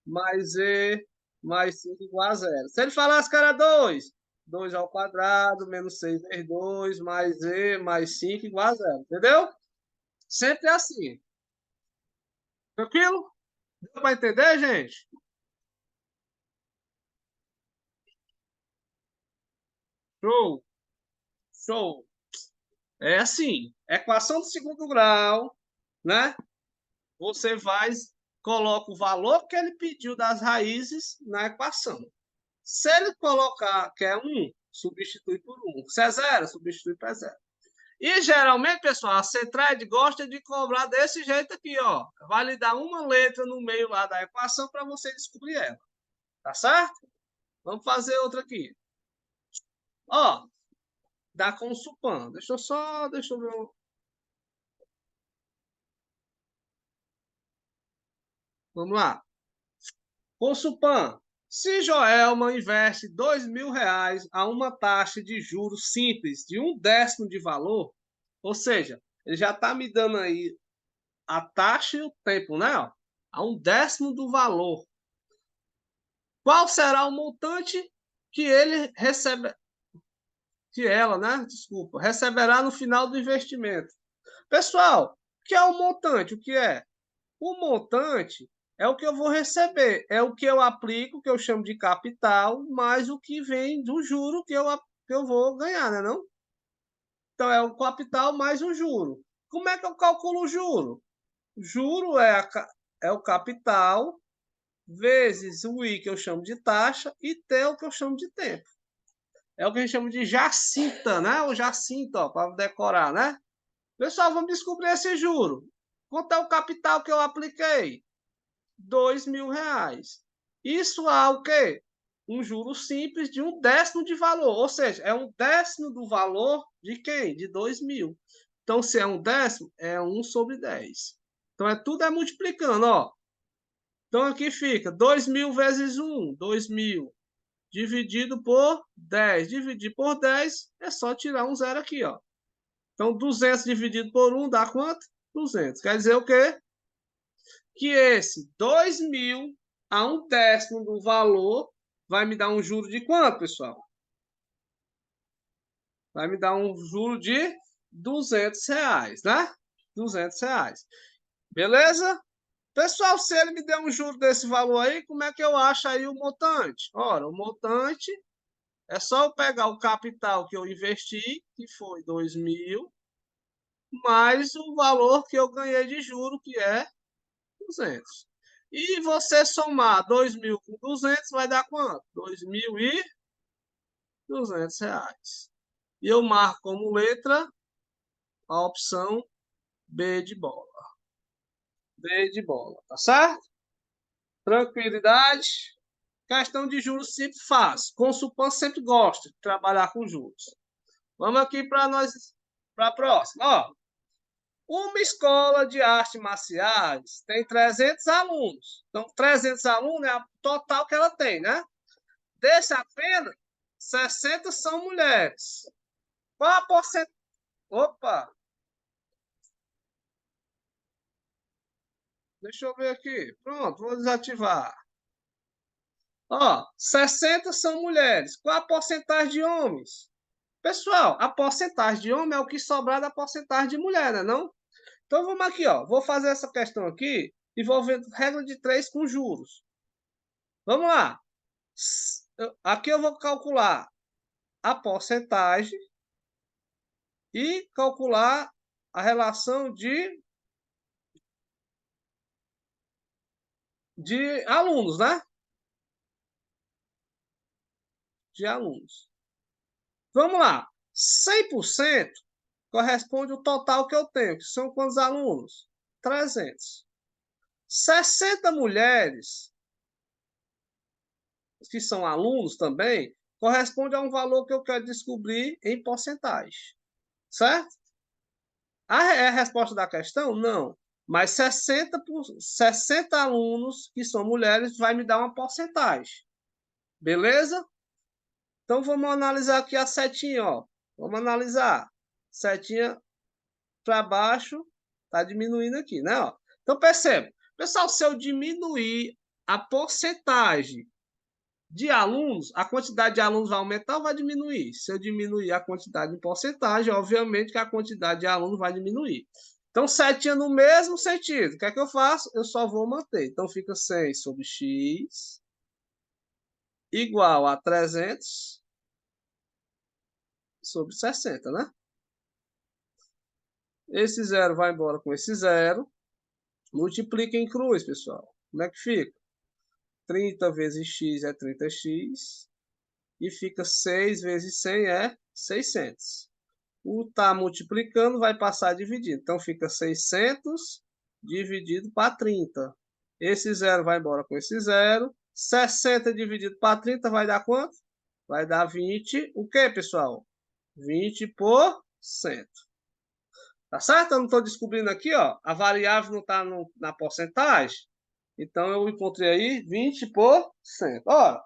mais e, mais 5 igual a zero. Se ele falasse que era 2, 2 ao quadrado, menos 6 vezes 2, mais e, mais 5 igual a zero. Entendeu? Sempre é assim. Tranquilo? Deu para entender, gente? Show, show. É assim, equação do segundo grau, né? Você vai, coloca o valor que ele pediu das raízes na equação. Se ele colocar que é 1, substitui por 1. Se é 0, substitui por 0. E geralmente, pessoal, a Centraide gosta de cobrar desse jeito aqui, ó. Vai lhe dar uma letra no meio lá da equação para você descobrir ela. Tá certo? Vamos fazer outra aqui. Ó, dá com o Supan. Deixa eu ver. Vamos lá. Com Supan. Se Joelma investe R$ 2.000 a uma taxa de juros simples de 1/10 de valor, ou seja, ele já está me dando aí a taxa e o tempo, né? Ó, a 1/10 do valor. Qual será o montante que ele recebe, que ela, né? Desculpa, receberá no final do investimento? Pessoal, o que é o montante? O que é? O montante é o que eu vou receber, é o que eu aplico, que eu chamo de capital, mais o que vem do juro que eu vou ganhar, né, não? Então, é o capital mais o juro. Como é que eu calculo o juro? Juro é o capital vezes o I, que eu chamo de taxa, e T, o que eu chamo de tempo. É o que a gente chama de jacinta, né? O jacinto, ó, para decorar, né? Pessoal, vamos descobrir esse juro. Quanto é o capital que eu apliquei? R$ 2.000. Isso há o quê? Um juro simples de 1/10 de valor, ou seja, é 1/10 do valor de quem? De 2.000. Então, se é 1/10, é 1/10. Então, tudo é multiplicando, ó. Então, aqui fica 2.000 vezes 1, 2.000, dividido por 10. Dividir por 10 é só tirar um zero aqui, ó. Então, 200 dividido por 1 dá quanto? 200. Quer dizer o quê? Que esse 2.000 a 1/10 do valor vai me dar um juro de quanto, pessoal? Vai me dar um juro de R$ 200, né? R$ 200. Beleza? Pessoal, se ele me der um juro desse valor aí, como é que eu acho aí o montante? Ora, o montante é só eu pegar o capital que eu investi, que foi 2.000, mais o valor que eu ganhei de juro, que é 200. E você somar 2.000 com 200 vai dar quanto? R$ 2.200. E eu marco como letra a opção B de bola. B de bola, tá certo? Tranquilidade. Questão de juros sempre fácil. Consulpan sempre gosta de trabalhar com juros. Vamos aqui para nós, para a próxima. Ó, uma escola de artes marciais tem 300 alunos. Então, 300 alunos é o total que ela tem, né? Desse apenas, 60 são mulheres. Qual a porcentagem? Opa, deixa eu ver aqui. Pronto, vou desativar. Ó, 60 são mulheres. Qual a porcentagem de homens? Pessoal, a porcentagem de homem é o que sobrar da porcentagem de mulher, né, não? Então, vamos aqui, ó. Vou fazer essa questão aqui envolvendo regra de 3 com juros. Vamos lá. Aqui eu vou calcular a porcentagem e calcular a relação de alunos, né? De alunos. Vamos lá. 100% corresponde ao total que eu tenho, que são quantos alunos? 300. 60 mulheres, que são alunos também, corresponde a um valor que eu quero descobrir em porcentagem. Certo? É a resposta da questão? Não. Mas 60 alunos que são mulheres vai me dar uma porcentagem. Beleza? Então, vamos analisar aqui a setinha, ó. Vamos analisar. Setinha para baixo, está diminuindo aqui, né? Ó. Então, percebe. Pessoal, se eu diminuir a porcentagem de alunos, a quantidade de alunos vai aumentar ou vai diminuir? Se eu diminuir a quantidade em porcentagem, obviamente que a quantidade de alunos vai diminuir. Então, setinha no mesmo sentido. O que é que eu faço? Eu só vou manter. Então, fica 100 sobre x igual a 300 sobre 60, né? Esse zero vai embora com esse zero. Multiplica em cruz, pessoal. Como é que fica? 30 vezes x é 30x. E fica 6 vezes 100 é 600. O tá multiplicando vai passar dividindo. Então, fica 600 dividido para 30. Esse zero vai embora com esse zero. 60 dividido para 30 vai dar quanto? Vai dar 20. O que, pessoal? 20%. Tá certo? Eu não estou descobrindo aqui, ó. A variável não está na porcentagem. Então, eu encontrei aí 20%. Ora,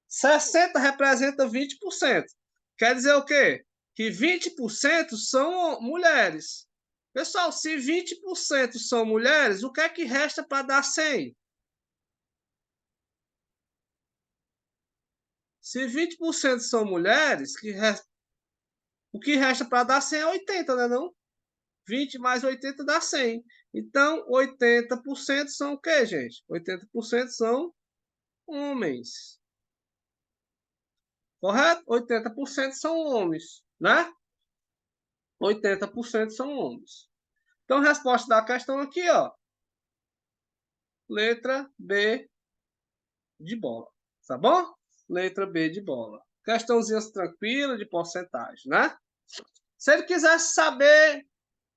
60 representa 20%. Quer dizer o quê? Que 20% são mulheres. Pessoal, se 20% são mulheres, o que é que resta para dar 100? Se 20% são mulheres, o que resta para dar 100 é 80, né não? 20 mais 80 dá 100. Então, 80% são o quê, gente? 80% são homens. Correto? 80% são homens, né? 80% são homens. Então, a resposta da questão aqui, ó. Letra B de bola. Tá bom? Letra B de bola. Questãozinha tranquila de porcentagem, né? Se ele quisesse saber,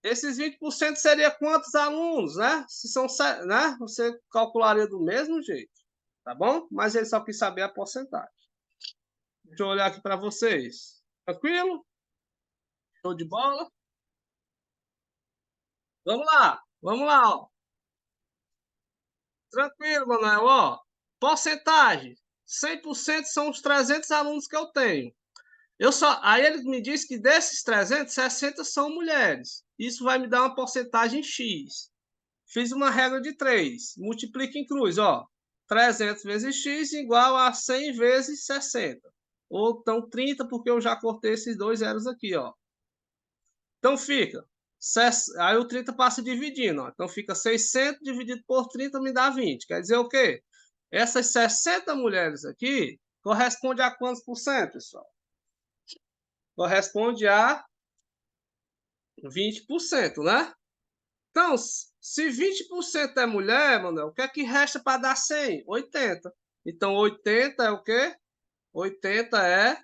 esses 20% seria quantos alunos, né? Se são, né? Você calcularia do mesmo jeito, tá bom? Mas ele só quis saber a porcentagem. Deixa eu olhar aqui para vocês. Tranquilo? Show de bola? Vamos lá. Vamos lá, ó. Tranquilo, Manuel, ó. Porcentagem. 100% são os 300 alunos que eu tenho. Aí ele me disse que desses 300, 60 são mulheres. Isso vai me dar uma porcentagem X. Fiz uma regra de 3. Multiplica em cruz, ó. 300 vezes X igual a 100 vezes 60. Ou então 30, porque eu já cortei esses dois zeros aqui, ó. Então fica. Aí o 30 passa dividindo, ó. Então fica 600 dividido por 30 me dá 20. Quer dizer o quê? Essas 60 mulheres aqui corresponde a quantos por cento, pessoal? Corresponde a 20%, né? Então, se 20% é mulher, Manuel, o que é que resta para dar 100? 80. Então, 80 é o quê? 80 é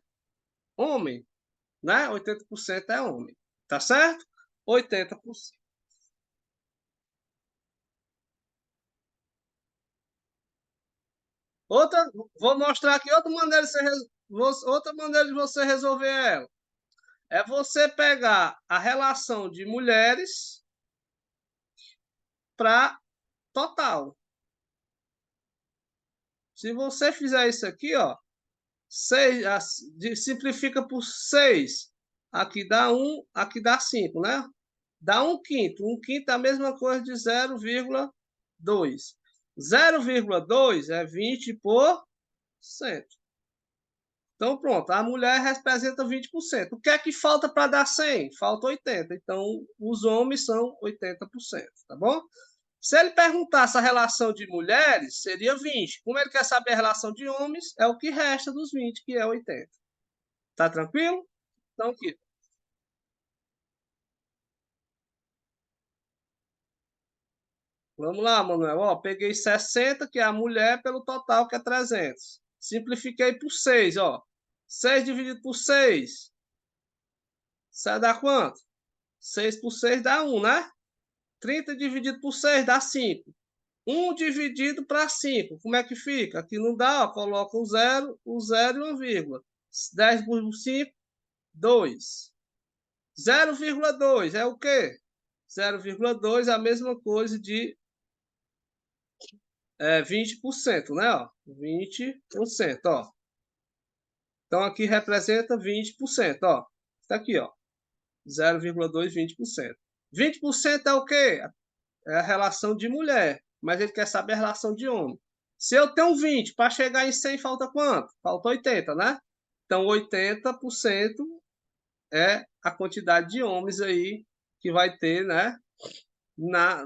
homem, né? 80% é homem. Tá certo? 80%. Vou mostrar aqui outra maneira de você resolver ela. É você pegar a relação de mulheres para total. Se você fizer isso aqui, ó, 6, simplifica por 6. Aqui dá 1, aqui dá 5, né? Dá 1/5. 1/5 é a mesma coisa de 0,2. 0,2 é 20%. Então, pronto, a mulher representa 20%. O que é que falta para dar 100? Falta 80%. Então, os homens são 80%, tá bom? Se ele perguntasse a relação de mulheres, seria 20. Como ele quer saber a relação de homens, é o que resta dos 20, que é 80. Tá tranquilo? Então, aqui. Vamos lá, Manuel. Ó, peguei 60, que é a mulher, pelo total, que é 300. Simplifiquei por 6, ó. 6 dividido por 6, sai dar quanto? 6 por 6 dá 1, né? 30 dividido por 6 dá 5. 1 dividido para 5, como é que fica? Aqui não dá, ó, coloca o zero e uma vírgula. 10 por 5, 2. 0,2 é o quê? 0,2 é a mesma coisa de 20%, né? Ó, 20%, ó. Então, aqui representa 20%, ó. Está aqui, ó. 0,2, 20%. 20% é o quê? É a relação de mulher, mas ele quer saber a relação de homem. Se eu tenho 20, para chegar em 100 falta quanto? Falta 80, né? Então, 80% é a quantidade de homens aí que vai ter, né,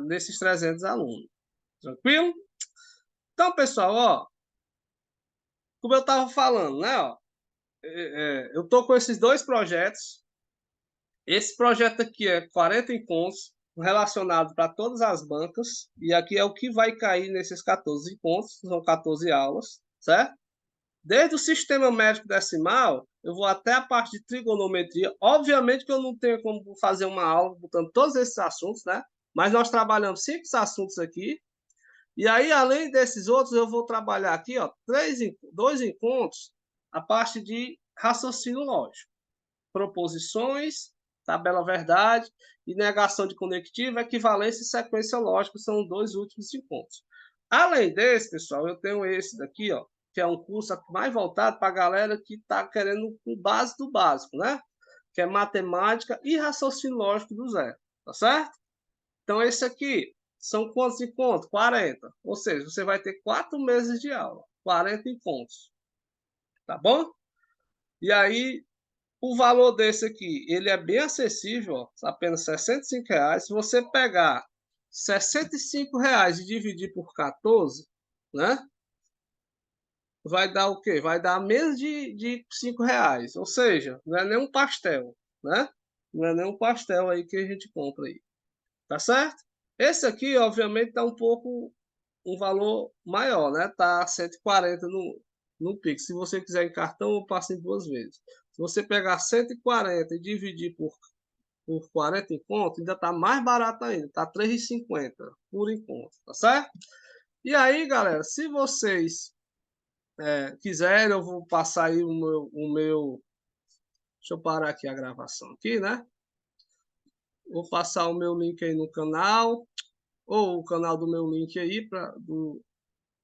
nesses 300 alunos. Tranquilo? Então, pessoal, ó, como eu estava falando, né, ó, eu tô com esses dois projetos. Esse projeto aqui é 40 encontros relacionados para todas as bancas, e aqui é o que vai cair nesses 14 encontros, são 14 aulas, certo? Desde o sistema métrico decimal, eu vou até a parte de trigonometria. Obviamente que eu não tenho como fazer uma aula botando todos esses assuntos, né? Mas nós trabalhamos 5 assuntos aqui. E aí, além desses outros, eu vou trabalhar aqui, ó, 2 encontros, a parte de raciocínio lógico. Proposições, tabela verdade e negação de conectiva, equivalência e sequência lógica são os 2 últimos encontros. Além desse, pessoal, eu tenho esse daqui, ó, que é um curso mais voltado para a galera que está querendo o básico do básico, né? Que é matemática e raciocínio lógico do zero, tá certo? Então, esse aqui são quantos encontros? 40. Ou seja, você vai ter 4 meses de aula, 40 encontros, tá bom? E aí, o valor desse aqui, ele é bem acessível, ó, apenas R$ 65. Se você pegar R$ 65 e dividir por 14, né? Vai dar o quê? Vai dar menos de R$ 5. Ou seja, não é nem um pastel, né? Não é nem um pastel aí que a gente compra aí. Tá certo? Esse aqui, obviamente, tá um pouco um valor maior, né? Tá 140 no Pix. Se você quiser em cartão, eu passo em 2 vezes. Se você pegar 140 e dividir por 40 encontros, ainda tá mais barato ainda. Tá 3,50 por encontro, tá certo? E aí, galera, se vocês quiserem, eu vou passar aí o meu. Deixa eu parar aqui a gravação aqui, né? Vou passar o meu link aí no canal, ou o canal do meu link aí,